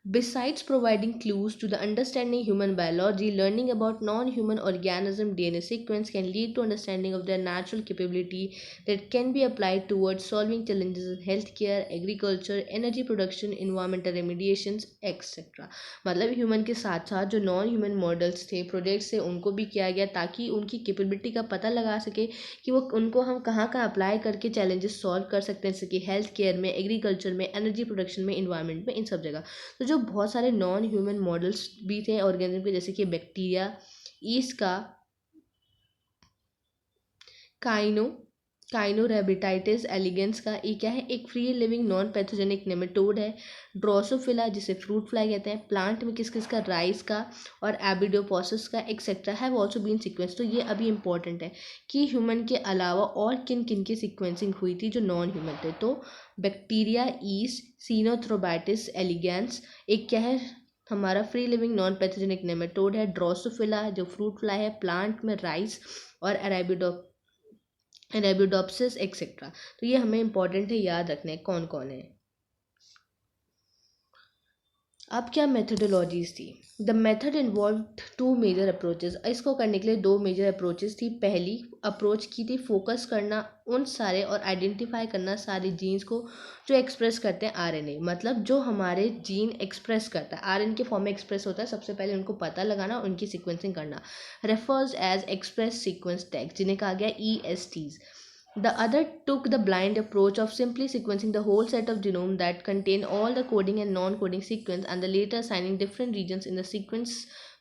Besides providing clues to the understanding human biology, learning about non-human organism DNA sequence can lead to understanding of their natural capability that can be applied towards solving challenges in healthcare, agriculture, energy production, environmental remediations, etc. मतलब human के साथ साथ जो non human models थे, projects थे, उनको भी किया गया ताकि उनकी कैपेबिलिटी का पता लगा सके कि वो उनको हम कहाँ कहाँ अप्लाई करके चैलेंजेस सॉल्व कर सकते हैं, जैसे कि हेल्थ केयर में, एग्रीकल्चर में, एनर्जी प्रोडक्शन में, इन्वायरमेंट में, इन सब जगह। तो जो बहुत सारे नॉन ह्यूमन मॉडल्स भी थे ऑर्गेनिज्म के, जैसे कि बैक्टीरिया, ईस्ट का काइनोरेबिटाइटिस एलिगेंस का, ये क्या है, एक free living non pathogenic nematode है। ड्रोसोफिला जिसे फ्रूट फ्लाई कहते हैं। प्लांट में किस किस का, राइस का और एबिडोपोसिस का etcetera have also been sequence. तो ये अभी इंपॉर्टेंट है कि ह्यूमन के अलावा और किन किन की सीक्वेंसिंग हुई थी जो नॉन ह्यूमन थे। तो बैक्टीरिया, ईस्ट, सीनोथ्रोबाइटिस एलिगेंस, एक क्या है हमारा free living non pathogenic nematode है। ड्रोसोफिला जो फ्रूट फ्लाई है। प्लांट में राइस और अरेबिडोप्सिस एक्सेट्रा। तो ये हमें इंपॉर्टेंट है याद रखने कौन कौन है। अब क्या मेथडोलॉजीज थी, the method involve two major approaches. इसको करने के लिए दो मेजर अप्रोचेस थी। पहली अप्रोच की थी फोकस करना उन सारे और आइडेंटिफाई करना सारे जीन्स को जो एक्सप्रेस करते हैं आरएनए, मतलब जो हमारे जीन एक्सप्रेस करता है आरएनए के फॉर्म में एक्सप्रेस होता है, सबसे पहले उनको पता लगाना, उनकी सीक्वेंसिंग करना, refers as express sequence tags, जिन्हें कहा गया ESTs. The other took the blind approach of simply sequencing the whole set of genome that contain all the coding and non-coding sequence, and the later assigning different regions in the sequence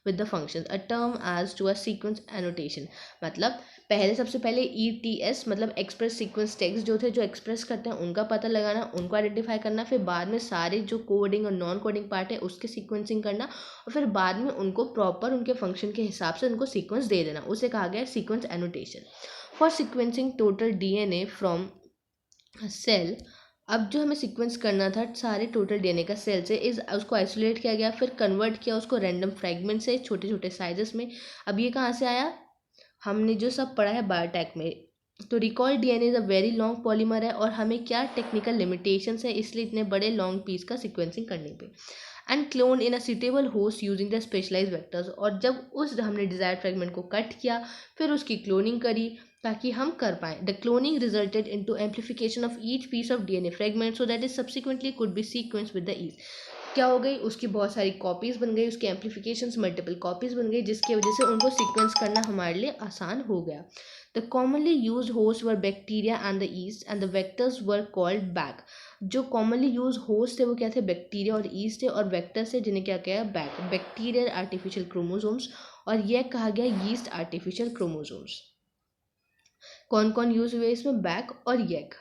with the functions, a term as to a sequence annotation. मतलब पहले सबसे पहले ETS मतलब express sequence tags जो थे, जो express करते हैं उनका पता लगाना, उनको आइडेंटिफाई करना, फिर बाद में सारे जो कोडिंग और नॉन कोडिंग पार्ट है उसके सीक्वेंसिंग करना, और फिर बाद में उनको प्रॉपर उनके फंक्शन के हिसाब से उनको सीक्वेंस दे देना, उसे कहा गया sequence annotation. For sequencing total DNA from cell, अब जो हमें सीक्वेंस करना था सारे टोटल DNA का सेल से, उसको आइसोलेट किया गया, फिर कन्वर्ट किया उसको रैंडम फ्रेगमेंट से छोटे छोटे साइजेस में। अब ये कहाँ से आया, हमने जो सब पढ़ा है बायोटेक में। तो recall DNA is a very long polymer है, और हमें क्या टेक्निकल लिमिटेशंस है इसलिए इतने बड़े लॉन्ग पीस का सीक्वेंसिंग करने पे। And clone in a suitable host using the specialize vectors, और जब उस हमने डिजायर्ड फ्रेगमेंट को कट किया फिर उसकी क्लोनिंग करी ताकि हम कर पाएँ। The cloning resulted into amplification of each piece of DNA fragment so that is subsequently could be sequence with the ease. क्या हो गई, उसकी बहुत सारी कॉपीज़ बन गई, उसके एम्प्लीफिकेशंस मल्टीपल कॉपीज़ बन गई, जिसकी वजह से उनको सीक्वेंस करना हमारे लिए आसान हो गया। The commonly use host were bacteria and the east and the vectors were called back. जो कॉमनली यूज होस्ट थे वो क्या थे, बैक्टीरिया और ईस्ट थे, और वेक्टर्स थे जिन्हें क्या किया बैक। बैक्टीरिया आर्टिफिशियल क्रोमोसोम्स और यह कहा गया यीस्ट आर्टिफिशियल क्रोमोसोम्स। कौन कौन यूज हुए इसमें, बैक और YAC.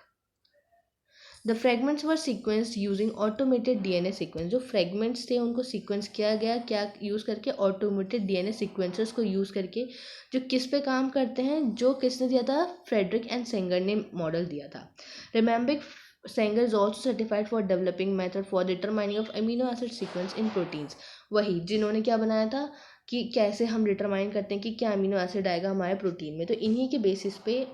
The fragments were sequence using automated DNA sequence. जो फ्रेगमेंट्स थे उनको सीक्वेंस किया गया क्या यूज़ करके, ऑटोमेटेड डीएनए सीक्वेंसर्स को यूज़ करके, जो किस पे काम करते हैं, जो किसने दिया था, फ्रेडरिक एंड सेंगर ने मॉडल दिया था। Remember Sanger is also certified for developing method for determining of amino acid sequence in proteins. वही जिन्होंने क्या बनाया था कि कैसे हम डिटरमाइन करते हैं कि क्या अमीनो एसिड आएगा हमारे प्रोटीन में, तो इन्हीं के बेसिस पे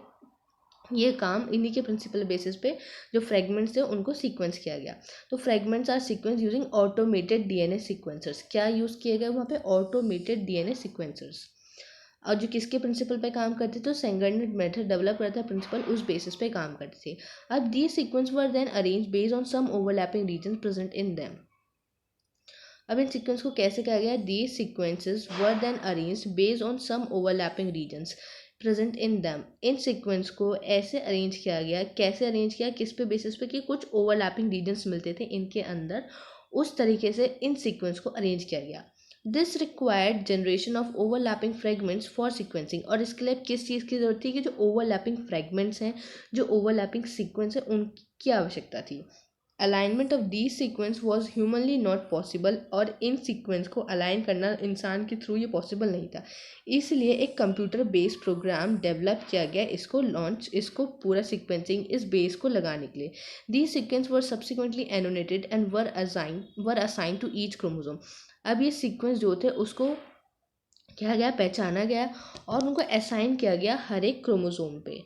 ये काम, इन्हीं के प्रिंसिपल बेसिस पे जो फ्रेगमेंट्स थे उनको सीक्वेंस किया गया। तो fragments are sequence using automated DNA sequencers. क्या यूज़ किए गए वहाँ पे, ऑटोमेटेड डीएनए सीक्वेंसर्स। और जो किसके प्रिंसिपल पे काम करते थे, तो सेंगर ने मेथड डेवलप करता है, प्रिंसिपल उस बेसिस पे काम करते थे। अब the sequence were then arrange based on some overlapping region present in them. अब इन सीक्वेंस को कैसे किया गया, the sequences were then arrange based on some overlapping regions present in them. इन सीक्वेंस को ऐसे अरेंज किया गया, कैसे अरेंज किया, किस पे बेसिस पे, कि कुछ ओवरलैपिंग रीजन्स मिलते थे इनके अंदर, उस तरीके से इन सीक्वेंस को अरेंज किया गया। This required generation of overlapping fragments for sequencing. और इसके लिए किस चीज़ की जरूरत थी, कि जो ओवरलैपिंग फ्रेगमेंट्स हैं, जो ओवरलैपिंग सीक्वेंस है, उनकी आवश्यकता थी। Alignment of the sequence was humanly not possible. और इन सीक्वेंस को अलाइन करना इंसान के थ्रू ये पॉसिबल नहीं था, इसलिए एक कंप्यूटर बेस्ड प्रोग्राम डेवलप किया गया इसको पूरा सीक्वेंसिंग इस बेस को लगाने के लिए। The sequence were subsequently annotated and were assign to each chromosome. अब ये सीक्वेंस जो थे उसको क्या गया, पहचाना गया और उनको असाइन किया गया हर एक क्रोमोसोम पे।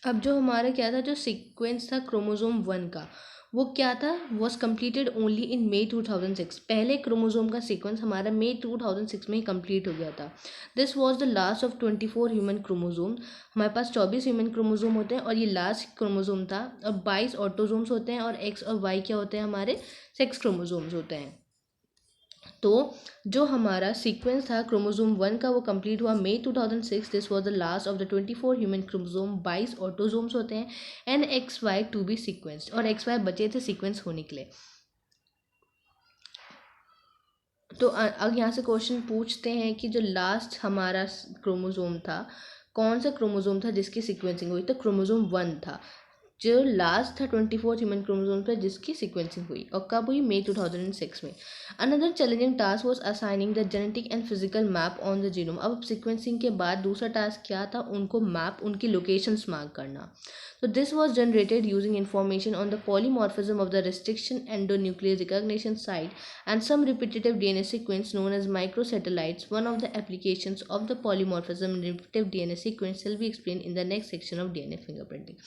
अब जो हमारा क्या था, जो सीक्वेंस था क्रोमोसोम 1 का, वो क्या था, वॉज कम्प्लीटेड ओनली इन मई 2006। पहले क्रोमोसोम का सीक्वेंस हमारा मई 2006 में ही कम्प्लीट हो गया था। This was the last of 24 human chromosome. हमारे पास 24 ह्यूमन क्रोमोसोम होते हैं और ये लास्ट क्रोमोसोम था। और 22 ऑटोसोम्स होते हैं और एक्स और वाई क्या होते हैं, हमारे सेक्स क्रोमोसोम्स होते हैं। तो जो हमारा सीक्वेंस था क्रोमोसोम 1 का, वो कंप्लीट हुआ मई 2006। This was the last of the 24 human chromosome. 22 autosomes होते हैं and X Y to be sequenced, और एक्स वाई बचे थे सीक्वेंस होने के लिए। तो अब यहाँ से क्वेश्चन पूछते हैं कि जो लास्ट हमारा क्रोमोसोम था, कौन सा क्रोमोसोम था जिसकी सीक्वेंसिंग हुई, तो क्रोमोसोम 1 था। जो लास्ट था 24 ह्यूमन क्रोमोसोम पर जिसकी सीक्वेंसिंग हुई, और कब हुई, मई 2006 में। Another challenging task was assigning the genetic and physical map on the genome. अब सीक्वेंसिंग के बाद दूसरा टास्क क्या था, उनको मैप, उनकी लोकेशंस मार्क करना। So this was generated using information on the polymorphism of the restriction endonuclease recognition site and some repetitive DNA sequence known as microsatellites. One of the applications of the polymorphism in repetitive DNA sequence shall be explained in the next section of DNA fingerprinting.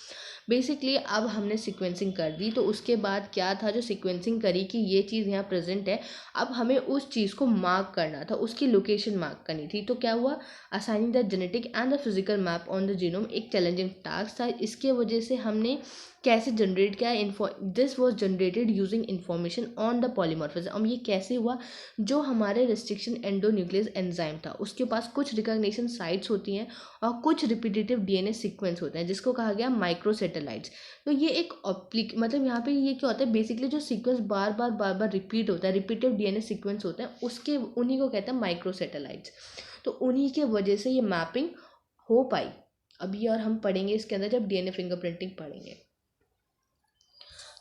Basically अब हमने sequencing कर दी, तो उसके बाद क्या था, जो sequencing करी कि ये चीज़ यहाँ प्रेजेंट है, अब हमें उस चीज़ को मार्क करना था, उसकी लोकेशन मार्क करनी थी। तो क्या हुआ, assigning the genetic and the physical map on the genome एक चैलेंजिंग टास्क था। इसके वजह से हमने कैसे जनरेट किया, this was generated using information on the polymorphism. अब ये कैसे हुआ, जो हमारे रिस्ट्रिक्शन एंडोन्यूक्लियस एंजाइम था उसके पास कुछ रिकॉग्निशन साइट्स होती हैं और कुछ रिपीटेटिव डीएनए सीक्वेंस होते हैं जिसको कहा गया माइक्रोसेटेलाइट्स। तो ये एक मतलब यहाँ पे ये क्या होता है, बेसिकली जो सीक्वेंस बार बार रिपीट होता है, रिपीटेटिव डीएनए सीक्वेंस होते हैं, उसके उन्हीं को कहते हैं माइक्रोसेटेलाइट्स। तो उन्हीं के वजह से ये मैपिंग हो पाई। अभी और हम पढ़ेंगे इसके अंदर जब डीएनए फिंगरप्रिंटिंग पढ़ेंगे।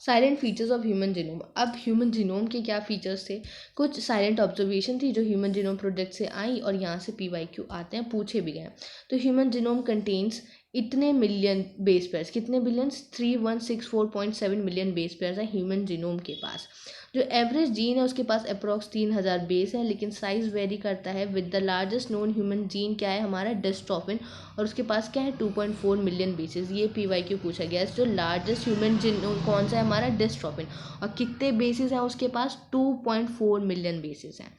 Salient features of human genome. अब ह्यूमन जीनोम के क्या फीचर्स थे, कुछ साइलेंट ऑब्जर्वेशन थी जो ह्यूमन जीनोम प्रोजेक्ट से आई और यहाँ से PYQ आते हैं, पूछे भी गए। तो ह्यूमन जीनोम कंटेन्स इतने मिलियन बेस पेयर्स, कितने बिलियंस, 3164.7 मिलियन बेस पेयर्स हैं ह्यूमन जीनोम के पास। जो एवरेज जीन है उसके पास अप्रॉक्स 3000 बेस है, लेकिन साइज वेरी करता है। With the largest known human gene क्या है हमारा, डिस्ट्रॉफिन, और उसके पास क्या है 2.4 मिलियन बेसिस। ये PYQ पूछा गया है। जो लार्जेस्ट ह्यूमन जीनोम कौन सा है हमारा, डिस्ट्रॉफिन, और कितने बेसिस हैं उसके पास, 2.4 मिलियन बेसिस हैं।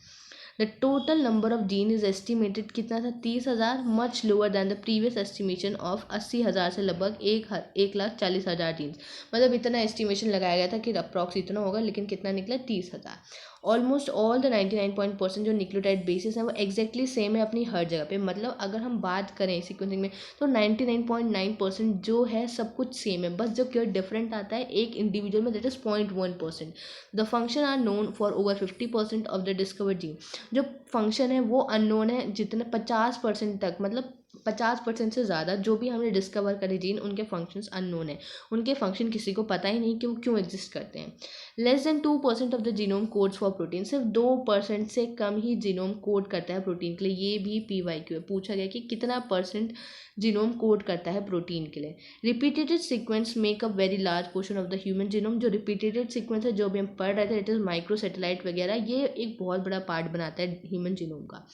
The total number of gene is estimated कितना था, 30,000, much lower than the previous estimation of 80,000 से लगभग 1,40,000 जीन्स। मतलब इतना एस्टिमेशन लगाया गया था कि अप्रॉक्स इतना होगा, लेकिन कितना निकला, 30,000। ऑलमोस्ट ऑल द 99% जो न्यूक्लियोटाइड बेसिस हैं वो एक्जैक्टली सेम है अपनी हर जगह पे। मतलब अगर हम बात करें सीक्वेंसिंग में तो 99.9% जो है सब कुछ सेम है, बस जो क्यों डिफरेंट आता है एक इंडिविजुअल में, that is 0.1%। The function are known for over 50% of the discovered gene. जो फंक्शन है वो अननोन है जितने 50% तक, मतलब 50% से ज़्यादा जो भी हमने डिस्कवर करे जीन, उनके फंक्शंस अननोन है। उनके फंक्शन किसी को पता ही नहीं कि वो क्यों एग्जिस्ट करते हैं। Less than 2% of the genome codes for protein. सिर्फ 2% से कम ही जीनोम कोड करता है प्रोटीन के लिए। ये भी PYQ है, पूछा गया कि कितना परसेंट जीनोम कोड करता है प्रोटीन के लिए। Repeated sequence make up very large portion of the human genome. जो रिपीटेटेड सीक्वेंस है जो भी हम पढ़ रहे थे, इट इज़ माइक्रो सैटेलाइट वगैरह, ये एक बहुत बड़ा पार्ट बनाता है ह्यूमन जीनोम का।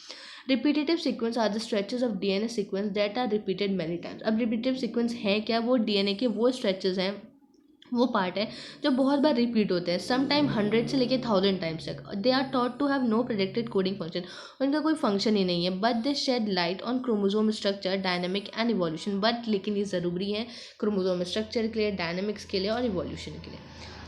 Repetitive sequence are the stretches of DNA sequence that are repeated many times. अब रिपीटेटिव सीक्वेंस है क्या, वो DNA के वो स्ट्रेचेस हैं, वो पार्ट है जो बहुत बार रिपीट होते हैं, सम टाइम 100 से लेके 1000 टाइम्स तक। They are thought to have no predicted coding function. उनका कोई फंक्शन ही नहीं है, but they shed light on chromosome structure, dynamic and evolution. But लेकिन ये ज़रूरी है क्रोमोसोम स्ट्रक्चर के लिए, डायनामिक्स के लिए और इवोल्यूशन के लिए।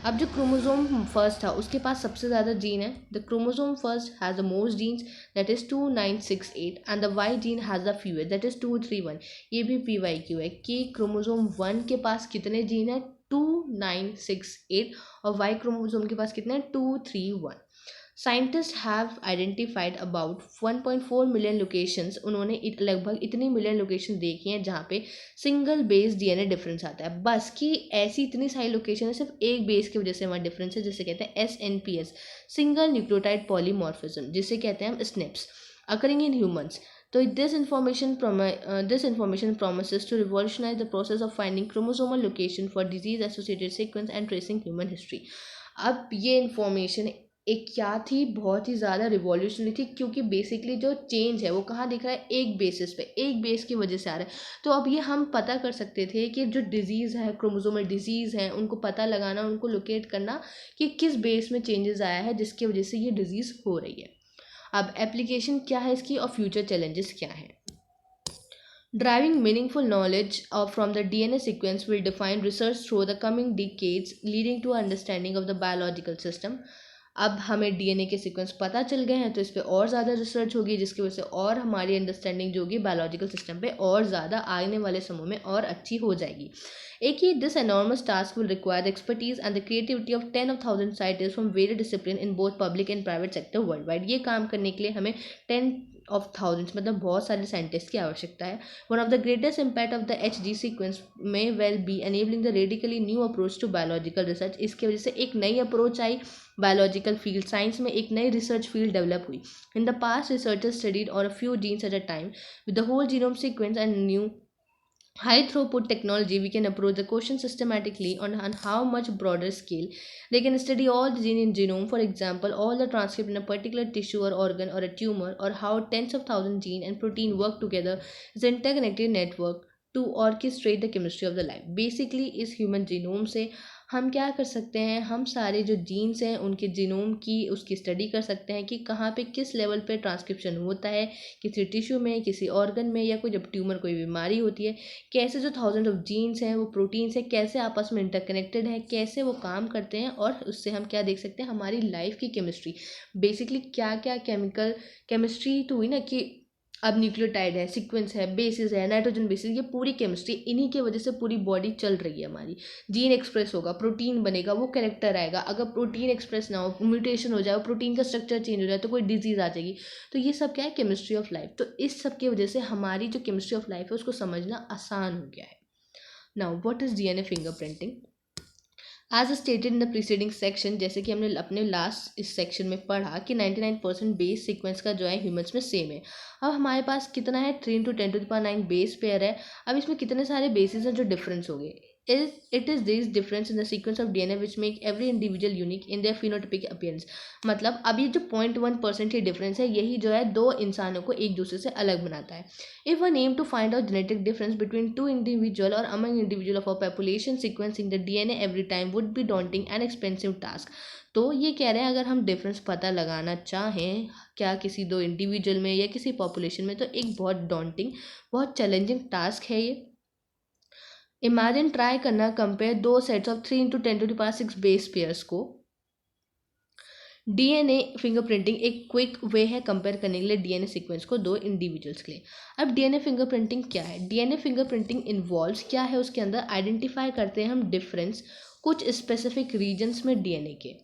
अब जो क्रोमोसोम फर्स्ट था उसके पास सबसे ज़्यादा जीन है। The chromosome first has the most genes, that is 2968, and the Y gene has the fewest, that is 231। ये भी PYQ है कि क्रोमोसोम 1 के पास कितने जीन है, 2968, और वाई क्रोमोसोम के पास कितने हैं, 231। Scientist have identified about 1.4 million locations. उन्होंने लगभग इतनी मिलियन लोकेशन देखी हैं जहाँ पे सिंगल बेस DNA डिफरेंस आता है। बस कि ऐसी इतनी सारी लोकेशन है सिर्फ एक बेस की वजह से वहाँ डिफरेंस है, जिसे कहते हैं SNPS, सिंगल न्यूक्लियोटाइड पॉलीमॉर्फिज्म, जिसे कहते हैं हम SNPs, अकरिंग इन ह्यूमंस। तो this information promises to revolutionize the process of finding chromosomal location for disease associated sequence and tracing human history। अब ये इन्फॉर्मेशन एक क्या थी, बहुत ही ज़्यादा रिवॉल्यूशनरी थी, क्योंकि बेसिकली जो चेंज है वो कहाँ दिख रहा है, एक बेसिस पे, एक बेस की वजह से आ रहा है। तो अब ये हम पता कर सकते थे कि जो डिजीज़ है, क्रोमोसोमल डिजीज़ है, उनको पता लगाना, उनको लोकेट करना कि किस बेस में चेंजेस आया है जिसकी वजह से ये डिजीज़ हो रही है। अब एप्लीकेशन क्या है इसकी और फ्यूचर चैलेंजेस क्या हैं। Driving meaningful knowledge from the DNA sequence will define research through the coming decades, leading to understanding of the biological system। अब हमें DNA के सीक्वेंस पता चल गए हैं तो इस पर और ज़्यादा रिसर्च होगी, जिसकी वजह से और हमारी अंडरस्टैंडिंग जो होगी बायोलॉजिकल सिस्टम पे और ज़्यादा आने वाले समय में और अच्छी हो जाएगी। एक ही this enormous task will require the expertise and the creativity of 10,000 scientists from various disciplines in both public and private sector worldwide। ये काम करने के लिए हमें 10,000 मतलब बहुत सारे साइंटिस्ट की आवश्यकता है। One of the greatest impact of the HG sequence may well be enabling the radically new approach to biological research. इसकी वजह से एक नई अप्रोच आई बायोलॉजिकल फील्ड, साइंस में एक नई रिसर्च फील्ड डेवलप हुई। In the past researchers studied on a few genes at a time. With the whole genome sequence and new high throughput technology, we can approach the question systematically on how much broader scale. They can study all the gene in genome, for example all the transcript in a particular tissue or organ or a tumor, or how tens of thousands gene and protein work together as an interconnected network to orchestrate the chemistry of the life। basically इस human genome से हम क्या कर सकते हैं, हम सारे जो जीन्स हैं उनके जीनोम की उसकी स्टडी कर सकते हैं कि कहाँ पे किस लेवल पे ट्रांसक्रिप्शन होता है, किसी टिश्यू में, किसी ऑर्गन में, या कोई जब ट्यूमर कोई बीमारी होती है, कैसे जो थाउजेंड ऑफ जीन्स हैं वो प्रोटीन्स हैं कैसे आपस में इंटरकनेक्टेड है, कैसे वो काम करते हैं, और उससे हम क्या देख सकते हैं, हमारी लाइफ की केमिस्ट्री। बेसिकली क्या क्या केमिस्ट्री तो हुई ना कि अब न्यूक्लियोटाइड है, सीक्वेंस है, बेसिस है, नाइट्रोजन बेसिस, ये पूरी केमिस्ट्री, इन्हीं की वजह से पूरी बॉडी चल रही है हमारी। जीन एक्सप्रेस होगा, प्रोटीन बनेगा, वो कैरेक्टर आएगा। अगर प्रोटीन एक्सप्रेस ना हो, म्यूटेशन हो जाए, प्रोटीन का स्ट्रक्चर चेंज हो जाए तो कोई डिजीज आ जाएगी। तो ये सब क्या है, केमिस्ट्री ऑफ लाइफ। तो इस सब की वजह से हमारी जो केमिस्ट्री ऑफ लाइफ है उसको समझना आसान हो गया है। Now what is DNA fingerprinting. As stated in the preceding section, जैसे कि हमने अपने लास्ट इस सेक्शन में पढ़ा कि 99% बेस सीक्वेंस का जो है ह्यूमंस में सेम है। अब हमारे पास कितना है, 3 × 10⁹ बेस पेयर है। अब इसमें कितने सारे बेसिस हैं जो डिफरेंस हो गए। It is this difference in the sequence of DNA which make every individual unique in their phenotypic appearance। मतलब अब ये जो 0.1% ही डिफरेंस है, यही जो है दो इंसानों को एक दूसरे से अलग बनाता है। If one aim to find out genetic difference between two individual or among individual of a population, sequencing the DNA every time would be daunting and expensive task। तो ये कह रहे हैं अगर हम डिफरेंस पता लगाना चाहें क्या किसी दो इंडिविजुअल में या किसी पॉपुलेशन में, तो एक बहुत डॉन्टिंग, बहुत चैलेंजिंग टास्क है ये। इमेजिन ट्राई करना कंपेयर दो सेट्स ऑफ 3 × 10⁶ बेस पेयर्स को। डीएनए फिंगरप्रिंटिंग एक क्विक वे है कंपेयर करने के लिए डीएनए सीक्वेंस को दो इंडिविजुअल्स के लिए। अब डीएनए फिंगरप्रिंटिंग क्या है? डीएनए फिंगरप्रिंटिंग इन्वॉल्व्स क्या है, उसके अंदर आइडेंटिफाई करते हैं हम डिफरेंस कुछ स्पेसिफिक रीजन्स में डीएनए के,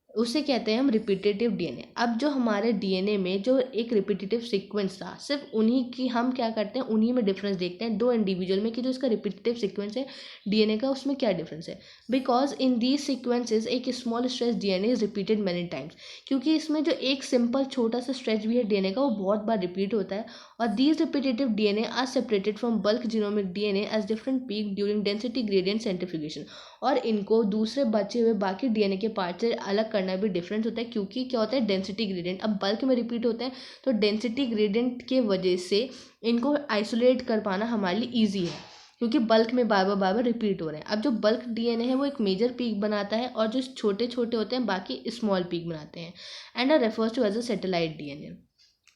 उसे कहते हैं हम रिपीटेटिव डीएनए। अब जो हमारे डीएनए में जो एक रिपीटेटिव सीक्वेंस था, सिर्फ उन्हीं की हम क्या करते हैं, उन्हीं में डिफरेंस देखते हैं दो इंडिविजुअल में कि जो इसका रिपीटेटिव सीक्वेंस है डीएनए का, उसमें क्या डिफरेंस है। बिकॉज इन दीज सीक्वेंसेज एक small stretch DNA is repeated many times, क्योंकि इसमें जो एक सिंपल छोटा सा स्ट्रेच भी है डीएनए का, वो बहुत बार रिपीट होता है। और these repetitive DNA are separated from bulk genomic DNA as different peak during density gradient centrifugation. और इनको दूसरे बचे हुए बाकी डीएनए के पार्ट से अलग करना भी डिफरेंट होता है, क्योंकि क्या होता है, डेंसिटी ग्रेडियंट। अब बल्क में रिपीट होते हैं तो डेंसिटी ग्रेडियंट के वजह से इनको आइसोलेट कर पाना हमारे लिए ईजी है, क्योंकि बल्क में बार बार रिपीट हो रहे हैं। अब जो बल्क डीएनए है वो एक मेजर पीक बनाता है, और जो छोटे छोटे होते हैं बाकी स्मॉल पीक बनाते हैं, and are refers to as a satellite DNA.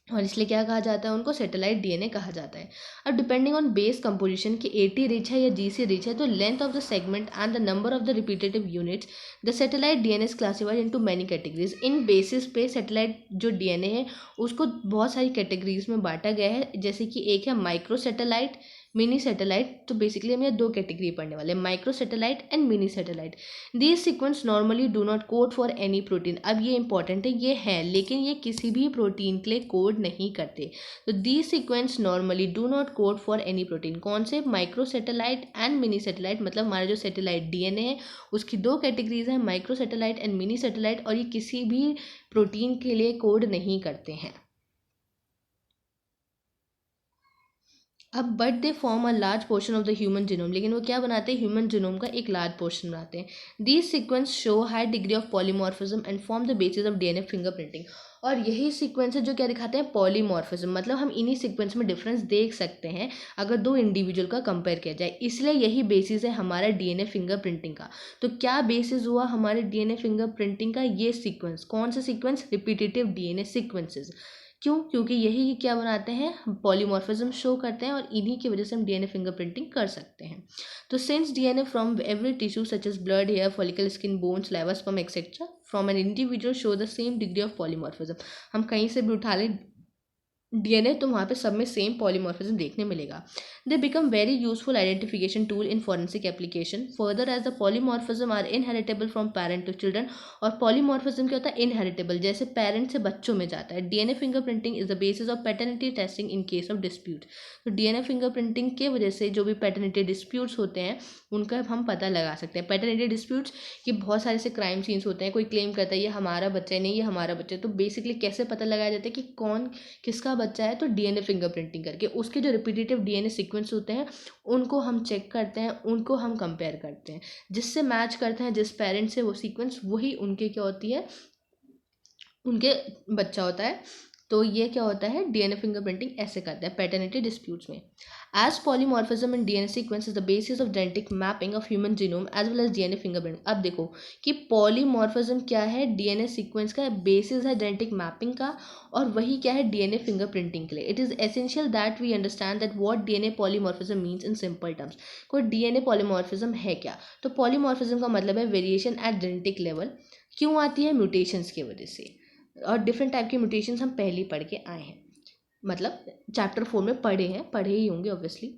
और इसलिए क्या कहा जाता है, उनको सैटेलाइट डीएनए कहा जाता है। अब डिपेंडिंग ऑन बेस कंपोजिशन की 80 रिच है या जीसी रिच है, तो length of the segment and the number of the repetitive units, the satellite DNA is classified into many categories. In basis पे सैटेलाइट जो डीएनए है उसको बहुत सारी कैटेगरीज में बांटा गया है, जैसे कि एक है माइक्रो सैटेलाइट, मिनी सैटेलाइट। तो बेसिकली हम ये दो कैटेगरी पढ़ने वाले हैं, micro satellite and mini satellite. These sequence normally do not code for any protein. अब ये इंपॉर्टेंट है, ये है लेकिन ये किसी भी प्रोटीन के लिए कोड नहीं करते। तो these sequence normally do not code for any protein. कौन से? Micro satellite and mini satellite. मतलब हमारा जो सैटेलाइट डीएनए है उसकी दो कैटेगरीज हैं, micro satellite and mini satellite, और ये किसी भी प्रोटीन के लिए कोड नहीं करते हैं। अब but they form a large portion of the human genome. लेकिन वो क्या बनाते हैं, ह्यूमन जीनोम का एक लार्ज पोर्शन बनाते हैं। These sequence show high degree of polymorphism and form the basis of DNA fingerprinting. और यही सीक्वेंस है जो क्या दिखाते हैं, पॉलीमॉर्फिज्म। मतलब हम इन्हीं सीक्वेंस में डिफरेंस देख सकते हैं अगर दो इंडिविजुअल का कंपेयर किया जाए, इसलिए यही बेसिस है हमारा डीएनए फिंगरप्रिंटिंग का। तो क्या बेसिस हुआ हमारे डीएनए फिंगरप्रिंटिंग का? ये सीक्वेंस। कौन सा सीक्वेंस? Repetitive DNA sequences. क्यों? क्योंकि यही क्या बनाते हैं, पॉलीमॉर्फिज्म शो करते हैं, और इन्हीं की वजह से हम डीएनए फिंगरप्रिंटिंग कर सकते हैं। तो since DNA from every tissue such as blood, hair follicle, skin, bones, liver, sperm etcetera from an individual show the same degree of polymorphism. हम कहीं से भी उठा लें डीएनए तो वहाँ पे सब में सेम पॉलीमॉर्फिज्म देखने मिलेगा। They become very useful identification tool in forensic application further as the polymorphism are inheritable from parent to children. और पॉलीमॉर्फिज्म क्या होता है, इनहेरिटेबल, जैसे पेरेंट से बच्चों में जाता है। DNA fingerprinting is the basis of paternity testing in case of dispute. तो डीएनए फिंगरप्रिंटिंग के वजह से जो भी पैटर्निटी डिस्प्यूट्स होते हैं उनका हम पता लगा सकते हैं। पैटर्निटी डिस्प्यूट्स के बहुत सारे से क्राइम सीन्स होते हैं, कोई क्लेम करता है ये हमारा बच्चा है, नहीं ये हमारा बच्चा है, तो बेसिकली कैसे पता लगाया जाता है कि कौन किसका बच्चा है, तो डीएनए फिंगरप्रिंटिंग करके उसके जो रिपीटेटिव डीएनए सीक्वेंस होते हैं उनको हम चेक करते हैं, उनको हम कंपेयर करते हैं, जिससे मैच करते हैं जिस पेरेंट से वो सीक्वेंस, वही उनके क्या होती है, उनके बच्चा होता है। तो ये क्या होता है, डीएनए फिंगरप्रिंटिंग ऐसे करते हैं पैटर्निटी डिस्प्यूट्स में। As polymorphism in DNA sequence is the basis of genetic mapping of human genome as well as DNA fingerprint. अब देखो कि पॉलीमॉर्फिज्म क्या है, डीएनए सीक्वेंस का बेसिस है जेनेटिक मैपिंग का, और वही क्या है, डीएनए फिंगरप्रिंटिंग के लिए। It is essential that we understand that what DNA polymorphism means in simple terms. कोई डीएनए पॉलीमॉर्फिज्म है क्या? तो पॉलीमॉर्फिज्म का मतलब है वेरिएशन एट जेनेटिक लेवल। क्यों आती है? म्यूटेशंस की वजह से। और डिफरेंट टाइप के म्यूटेशंस हम पहले ही पढ़ के आए हैं, मतलब चैप्टर 4 में पढ़े ही होंगे obviously.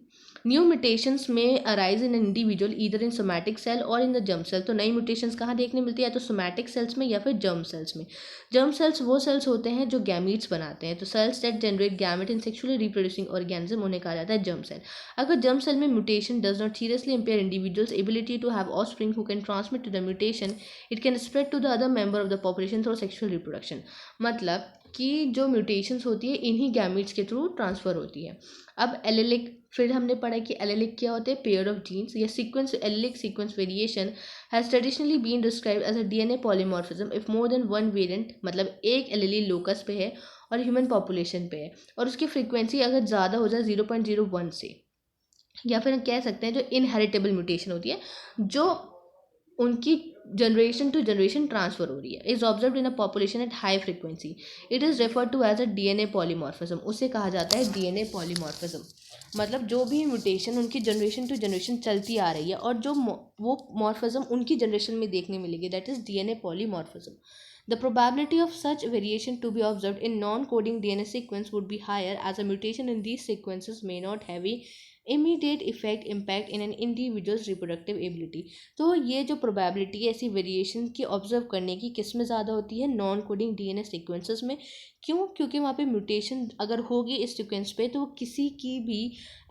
New mutations may arise in individual either in somatic cell और इन द जर्म सेल। तो नई म्यूटेशंस कहाँ देखने मिलती है, या तो सोमैटिक सेल्स में या फिर जर्म सेल्स में। जर्म सेल्स वो सेल्स होते हैं जो गैमीट्स बनाते हैं। तो cells that generate gamete in sexually reproducing organism उन्हें कहा जाता है जर्म सेल। अगर जर्म सेल में mutation does not seriously impair individual's ability to have offspring who can transmit to the mutation, it can spread to the other member of the population through sexual reproduction. मतलब कि जो mutations होती है इन्हीं gametes के through transfer होती है। अब एलेलिक, फिर हमने पढ़ा कि एलेलिक क्या होते हैं, पेयर ऑफ जीन्स या sequence. Allelic sequence variation has traditionally been described as a DNA polymorphism if more than one variant, मतलब एक एलेली लोकस पे है और ह्यूमन पॉपुलेशन पे है, और उसकी फ्रीक्वेंसी अगर ज़्यादा हो जाए 0.01 से, या फिर हम कह सकते हैं जो इनहेरिटेबल म्यूटेशन होती है जो उनकी जनरेशन टू जनरेशन ट्रांसफर हो रही है, is observe in a population at high frequency, it is referred to as a DNA polymorphism. उसे कहा जाता है डीएनए पॉलीमॉर्फिज्म। मतलब जो भी म्यूटेशन उनकी जनरेशन टू जनरेशन चलती आ रही है और जो वो मॉर्फिज्म उनकी जनरेशन में देखने मिलेगी, that is DNA polymorphism. The probability of such variation to be observed in non-coding DNA sequence would be higher, as a mutation in these sequences may not have a immediate impact in an individual's reproductive ability। तो ये जो probability है ऐसी variation की observe करने की किस में ज़्यादा होती है, नॉन कोडिंग डीएनए सीक्वेंसेस में। क्यों? क्योंकि वहाँ पे म्यूटेशन अगर होगी इस सीक्वेंस पे तो वो किसी की भी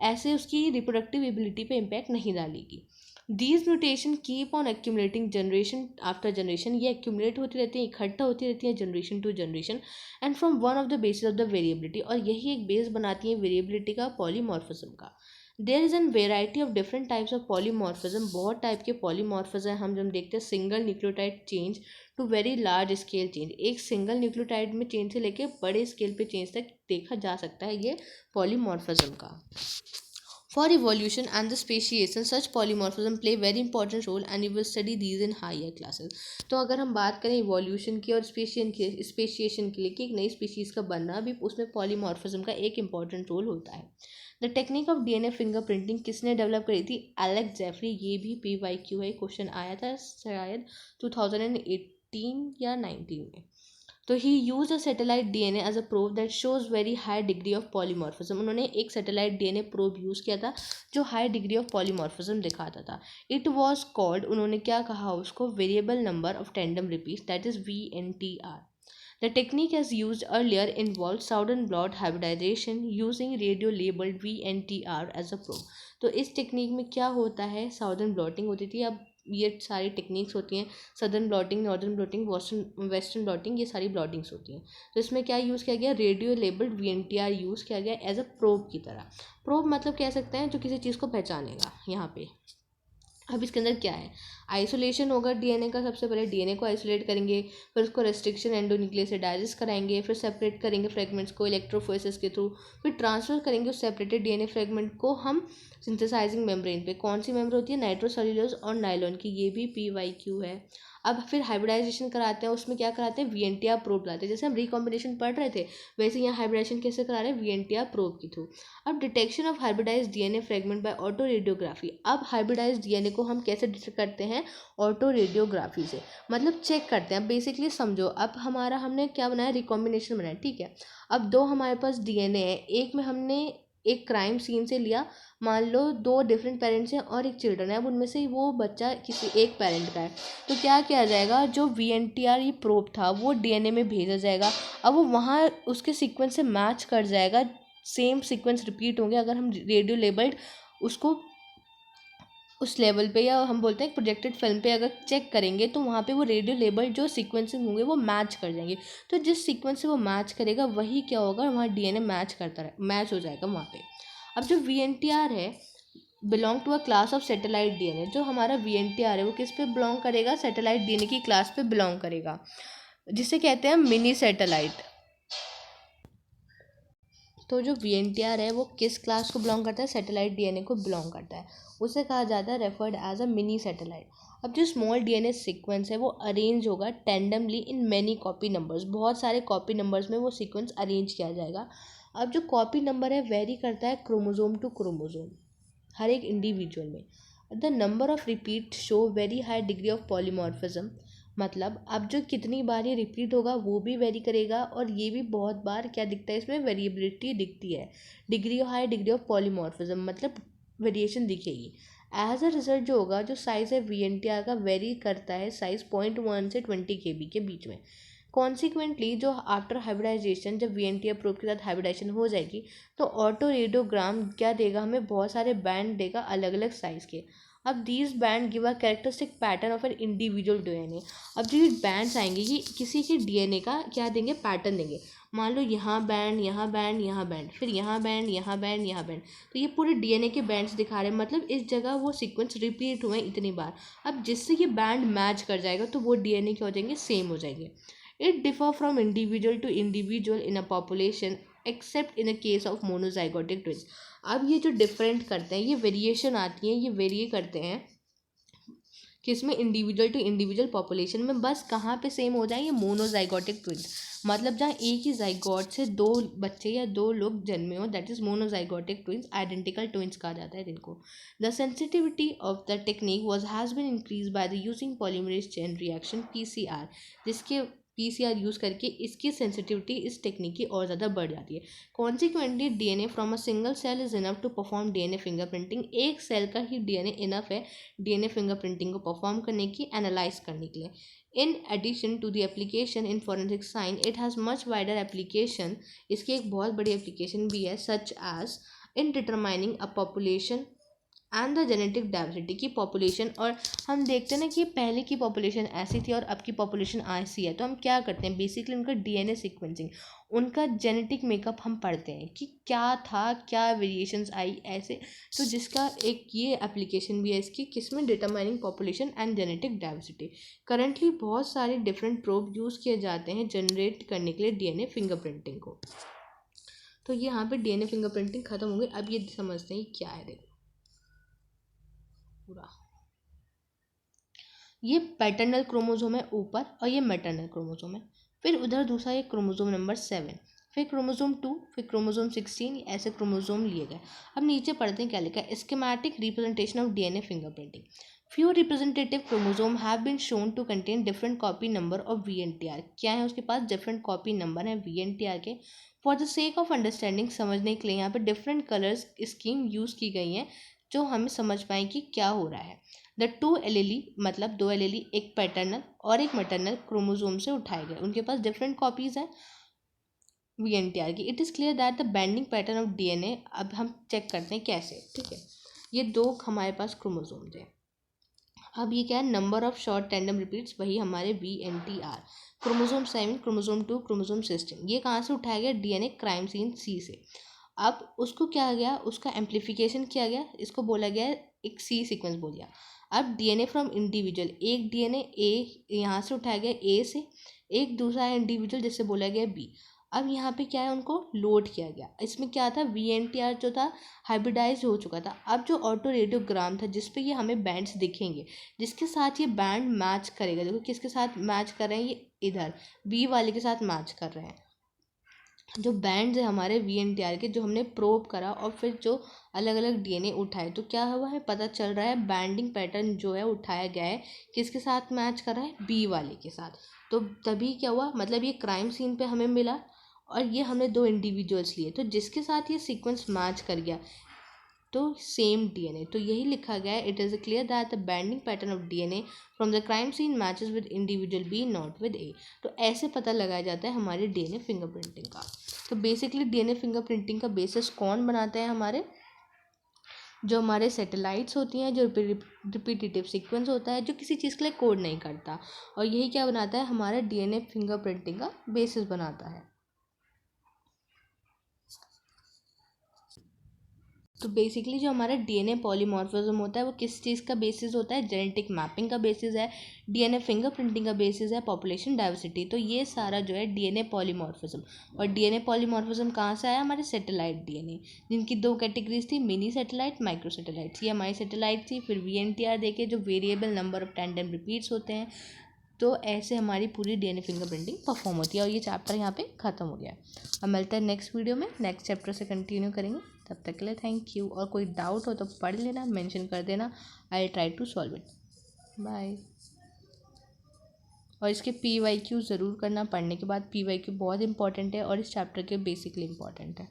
ऐसे उसकी रिप्रोडक्टिव एबिलिटी पे इम्पैक्ट नहीं डालेगी। These mutation keep on accumulating generation after generation। ये accumulate होती रहती हैं, इकट्ठा होती रहती हैं generation to generation, and from one of the basis of the variability, और यही एक बेस बनाती है variability का, polymorphism का। There is a variety of different types of polymorphism। बहुत टाइप के polymorphism हम जब देखते हैं single nucleotide change to very large scale change, एक सिंगल न्यूक्लियोटाइड में चेंज से लेके बड़े स्केल पे चेंज तक देखा जा सकता है ये polymorphism का। For evolution and the speciation, such polymorphism play very important role and we will study these in higher classes। तो अगर हम बात करें इवोल्यूशन की और स्पेशिएशन के लिए कि एक नई स्पीशीज़ का बनना भी, उसमें पॉलीमॉर्फिज्म का एक इम्पॉर्टेंट रोल होता है। The technique of DNA fingerprinting किसने डेवलप करी थी, एलेक्स जेफरी। ये भी PYQ है, क्वेश्चन आया था शायद 2018 या 19 में। तो he use a satellite DNA as a proof that shows very high degree of polymorphism. उन्होंने एक सैटेलाइट डीएनए प्रूफ यूज़ किया था जो हाई डिग्री ऑफ पॉलीमॉर्फिज्म दिखाता था। इट वॉज कॉल्ड, उन्होंने क्या कहा उसको, variable number of tandem repeats, that is VNTR। The technique as used earlier involved southern blot hybridization using radio labeled VNTR as a probe। तो इस technique में क्या होता है, साउदर्न ब्लॉटिंग होती थी। अब ये सारी टेक्निक्स होती हैं, southern blotting, northern blotting, western blotting, ये सारी ब्लॉटिंग्स होती हैं। तो इसमें क्या यूज़ किया गया, रेडियो लेबल्ड VNTR यूज़ किया गया एज अ प्रोब की तरह। प्रोब मतलब कह सकते हैं जो किसी चीज़ को पहचानेगा यहाँ पे। अब इसके अंदर क्या है, आइसोलेशन होगा डीएनए का। सबसे पहले डीएनए को आइसोलेट करेंगे, फिर उसको रेस्ट्रिक्शन एंडोन्यूक्लियस से डाइजेस्ट कराएंगे, फिर सेपरेट करेंगे फ्रेगमेंट्स को इलेक्ट्रोफोरेसिस के थ्रू, फिर ट्रांसफर करेंगे उस सेपरेटेड डीएनए फ्रेगमेंट को हम सिंथेसाइजिंग मेम्ब्रेन पे। कौन सी मेम्ब्रेन होती है, नाइट्रोसेल्युलोज और नायलॉन की। ये भी PYQ है। अब फिर हाइब्रिडाइजेशन कराते हैं, उसमें क्या कराते हैं, VNTR प्रोब लाते हैं। जैसे हम रिकॉम्बिनेशन पढ़ रहे थे वैसे यहाँ हाइब्रिडाइजेशन कैसे करा रहे हैं, VNTR प्रोब के थ्रू। अब detection of hybridize DNA fragment by autoradiography. अब हाइब्रिडाइज डीएनए को हम कैसे डिटेक्ट करते हैं, ऑटो रेडियोग्राफी से, मतलब चेक करते हैं। अब बेसिकली समझो, अब हमारा हमने क्या बनाया, रिकॉम्बिनेशन बनाया, ठीक है। अब दो हमारे पास डीएनए है, एक में हमने एक क्राइम सीन से लिया, मान लो दो डिफरेंट पेरेंट्स हैं और एक चिल्ड्रन है। अब उनमें से वो बच्चा किसी एक पेरेंट का है, तो क्या किया जाएगा, जो VNTR ये प्रोब था वो डीएनए में भेजा जाएगा। अब वो वहाँ उसके सीक्वेंस से मैच कर जाएगा, सेम सीक्वेंस रिपीट होंगे। अगर हम रेडियो लेबल्ड उसको उस लेवल पे, या हम बोलते हैं प्रोजेक्टेड फिल्म पे अगर चेक करेंगे, तो वहाँ पे वो रेडियो लेबल जो सीक्वेंसिंग होंगे वो मैच कर जाएंगे। तो जिस सीक्वेंस से वो मैच करेगा वही क्या होगा, वहाँ डीएनए मैच हो जाएगा वहाँ पे। अब जो VNTR है belong to a class of satellite DNA. जो हमारा VNTR है वो किस पे बिलोंग करेगा, सैटेलाइट डीएनए की क्लास पे बिलोंग करेगा, जिसे कहते हैं मिनी सैटेलाइट। तो जो VNTR है वो किस क्लास को बिलोंग करता है, सैटेलाइट डीएनए को बिलोंग करता है। उसे कहा जाता है referred as a minisatellite. अब जो स्मॉल डीएनए सीक्वेंस है वो अरेंज होगा tandemly in many copy numbers. बहुत सारे कॉपी नंबर्स में वो सीक्वेंस अरेंज किया जाएगा। अब जो कॉपी नंबर है वेरी करता है क्रोमोजोम टू क्रोमोजोम, हर एक इंडिविजुअल में। The number of repeat show very high degree of polymorphism. मतलब अब जो कितनी बार ये रिपीट होगा वो भी वेरी करेगा, और ये भी बहुत बार क्या दिखता है, इसमें वेरिएबिलिटी दिखती है। हाई डिग्री ऑफ पॉलीमॉर्फिज्म मतलब वेरिएशन दिखेगी। एज अ रिजल्ट जो होगा, जो साइज़ है VNTR का वेरी करता है साइज़ 0.1 से 20 KB के बीच में। कॉन्सिक्वेंटली जो आफ्टर हाइब्रिडाइजेशन, जब VNTR प्रोब के साथ हाइब्रिडाइजेशन हो जाएगी तो ऑटो रेडियोग्राम क्या देगा हमें, बहुत सारे बैंड देगा अलग अलग साइज़ के। अब these band give a characteristic pattern of an individual DNA। अब जो ये बैंड्स आएंगे ये किसी के DNA का क्या देंगे, पैटर्न देंगे। मान लो यहाँ बैंड, यहाँ बैंड, यहाँ बैंड, फिर यहाँ बैंड, यहाँ बैंड, यहाँ बैंड, तो ये पूरे DNA के बैंड्स दिखा रहे हैं, मतलब इस जगह वो सीक्वेंस रिपीट हुए इतनी बार। अब जिससे ये बैंड मैच कर जाएगा तो वो DNA क्या हो जाएंगे, सेम हो जाएंगे। It differ from individual to individual in a population except in a case of monozygotic twins. अब ये जो डिफरेंट करते हैं, ये वेरिएशन आती है, ये वेरी करते हैं किसमें, इंडिविजुअल टू इंडिविजुअल पॉपुलेशन में। बस कहाँ पे सेम हो जाएंगे, मोनोजाइगोटिक ट्विंस, मतलब जहाँ एक ही जाइगोट से दो बच्चे या दो लोग जन्मे हो, that is monozygotic twins, identical twins कहा जाता है जिनको। The sensitivity of the technique was has been increase by the using polymerase chain reaction PCR, जिसके PCR यूज़ करके इसकी सेंसिटिविटी इस टेक्निक की और ज़्यादा बढ़ जाती है। Consequently DNA from a single cell is enough to perform DNA fingerprinting. एक सेल का ही DNA इनफ है DNA फिंगरप्रिंटिंग को परफॉर्म करने की, एनालाइज करने के लिए। In addition to the application in forensic science, it has much wider application. इसकी एक बहुत बड़ी एप्लीकेशन भी है, such as in determining a population and the genetic diversity की पॉपुलेशन। और हम देखते हैं ना कि पहले की पॉपुलेशन ऐसी थी और अब की पॉपुलेशन ऐसी है, तो हम क्या करते हैं, बेसिकली उनका DNA सीक्वेंसिंग, उनका जेनेटिक मेकअप हम पढ़ते हैं कि क्या था, क्या वेरिएशंस आई ऐसे। तो जिसका एक ये एप्लीकेशन भी है इसकी, किसमें, determining population and genetic diversity. Currently बहुत सारे डिफरेंट प्रोब यूज़ किए जाते हैं जनरेट करने के लिए DNA फिंगरप्रिंटिंग को। तो ये यहाँ पे DNA फिंगरप्रिंटिंग खत्म हो गई। अब ये समझते हैं क्या है, देखो पूरा ये पैटर्नल क्रोमोसोम है ऊपर और ये मैटरनल क्रोमोसोम है। फिर उधर दूसरा ये क्रोमोसोम नंबर 7, फिर क्रोमोसोम 2, फिर क्रोमोसोम 16, ऐसे क्रोमोसोम लिए गए। अब नीचे पढ़ते हैं क्या लिखा है, schematic representation of DNA fingerprinting. Few representative chromosome have been shown to contain different copy number of VNTR। क्या है उसके पास, डिफरेंट कॉपी नंबर है VNTR के। For the sake of understanding, समझने के लिए यहाँ पे डिफरेंट कलर्स स्कीम यूज़ की गई हैं जो हमें समझ पाएँ कि क्या हो रहा है। द 2 एलीली, मतलब 2 एलीली एक पैटर्नल और एक मैटरनल क्रोमोसोम से उठाए गए, उनके पास डिफरेंट कॉपीज हैं VNTR की। It is clear that the banding pattern of DNA, अब हम चेक करते हैं कैसे, ठीक है। ये दो हमारे पास क्रोमोसोम्स हैं। अब ये क्या है, number of short tandem repeats, वही हमारे VNTR। क्रोमोसोम 7, क्रोमोसोम 2, क्रोमोसोम 16, ये कहाँ से उठाया गया, DNA क्राइम सीन C से। अब उसको क्या गया, उसका एम्पलीफिकेशन किया गया, इसको बोला गया एक C सीक्वेंस बोल दिया। अब DNA फ्रॉम इंडिविजुअल, एक DNA A यहाँ से उठाया गया A से, एक दूसरा इंडिविजुअल जिससे बोला गया B। अब यहाँ पे क्या है, उनको लोड किया गया। इसमें क्या था, VNTR जो था हाइब्रिडाइज हो चुका था। अब जो ऑटो रेडियोग्राम था जिस पे ये हमें बैंड्स दिखेंगे, जिसके साथ ये बैंड मैच करेगा, देखो किसके साथ मैच कर रहे हैं, ये इधर B वाले के साथ मैच कर रहे हैं। जो बैंड्स है हमारे VNTR के, जो हमने प्रोब करा और फिर जो अलग अलग DNA उठाए, तो क्या हुआ है, पता चल रहा है बैंडिंग पैटर्न जो है उठाया गया है किसके साथ मैच कर रहा है, B वाले के साथ। तो तभी क्या हुआ, मतलब ये क्राइम सीन पे हमें मिला और ये हमने दो इंडिविजुअल्स लिए, तो जिसके साथ ये सीक्वेंस मैच कर गया तो सेम DNA। तो यही लिखा गया है, it is clear that the banding pattern of DNA from the crime scene matches with individual B not with A। तो ऐसे पता लगाया जाता है हमारे DNA फिंगरप्रिंटिंग का। तो बेसिकली DNA फिंगरप्रिंटिंग का बेसिस कौन बनाते हैं, हमारे जो हमारे सैटेलाइट्स होती हैं, जो रिपीटेटिव सीक्वेंस होता है, जो किसी चीज़ के लिए कोड नहीं करता, और यही क्या बनाता है, हमारा DNA फिंगरप्रिंटिंग का बेसिस बनाता है। तो बेसिकली जो हमारा DNA पॉलीमॉर्फिज्म होता है वो किस चीज़ का बेसिस होता है, जेनेटिक मैपिंग का बेसिस है, DNA फिंगरप्रिंटिंग का बेसिस है, पॉपुलेशन डाइवर्सिटी। तो ये सारा जो है DNA पॉलीमॉर्फिज्म। और DNA पॉलीमॉर्फिज्म कहाँ से आया, हमारे सैटेलाइट DNA, जिनकी दो कैटेगरीज थी, मिनी सैटेलाइट, माइक्रो सैटेलाइट। ये हमारी सैटेलाइट थी। फिर VNTR देखे जो variable number of tandem repeats होते हैं। तो ऐसे हमारी पूरी DNA फिंगरप्रिंटिंग परफॉर्म होती है। और ये चैप्टर यहाँ पे ख़त्म हो गया है। अब मिलते हैं नेक्स्ट वीडियो में, नेक्स्ट चैप्टर से कंटिन्यू करेंगे। तब तक के लिए थैंक यू। और कोई डाउट हो तो पढ़ लेना, मेंशन कर देना, I try to solve it. Bye. और इसके PYQ ज़रूर करना, पढ़ने के बाद PYQ बहुत इंपॉर्टेंट है और इस चैप्टर के बेसिकली इंपॉर्टेंट है।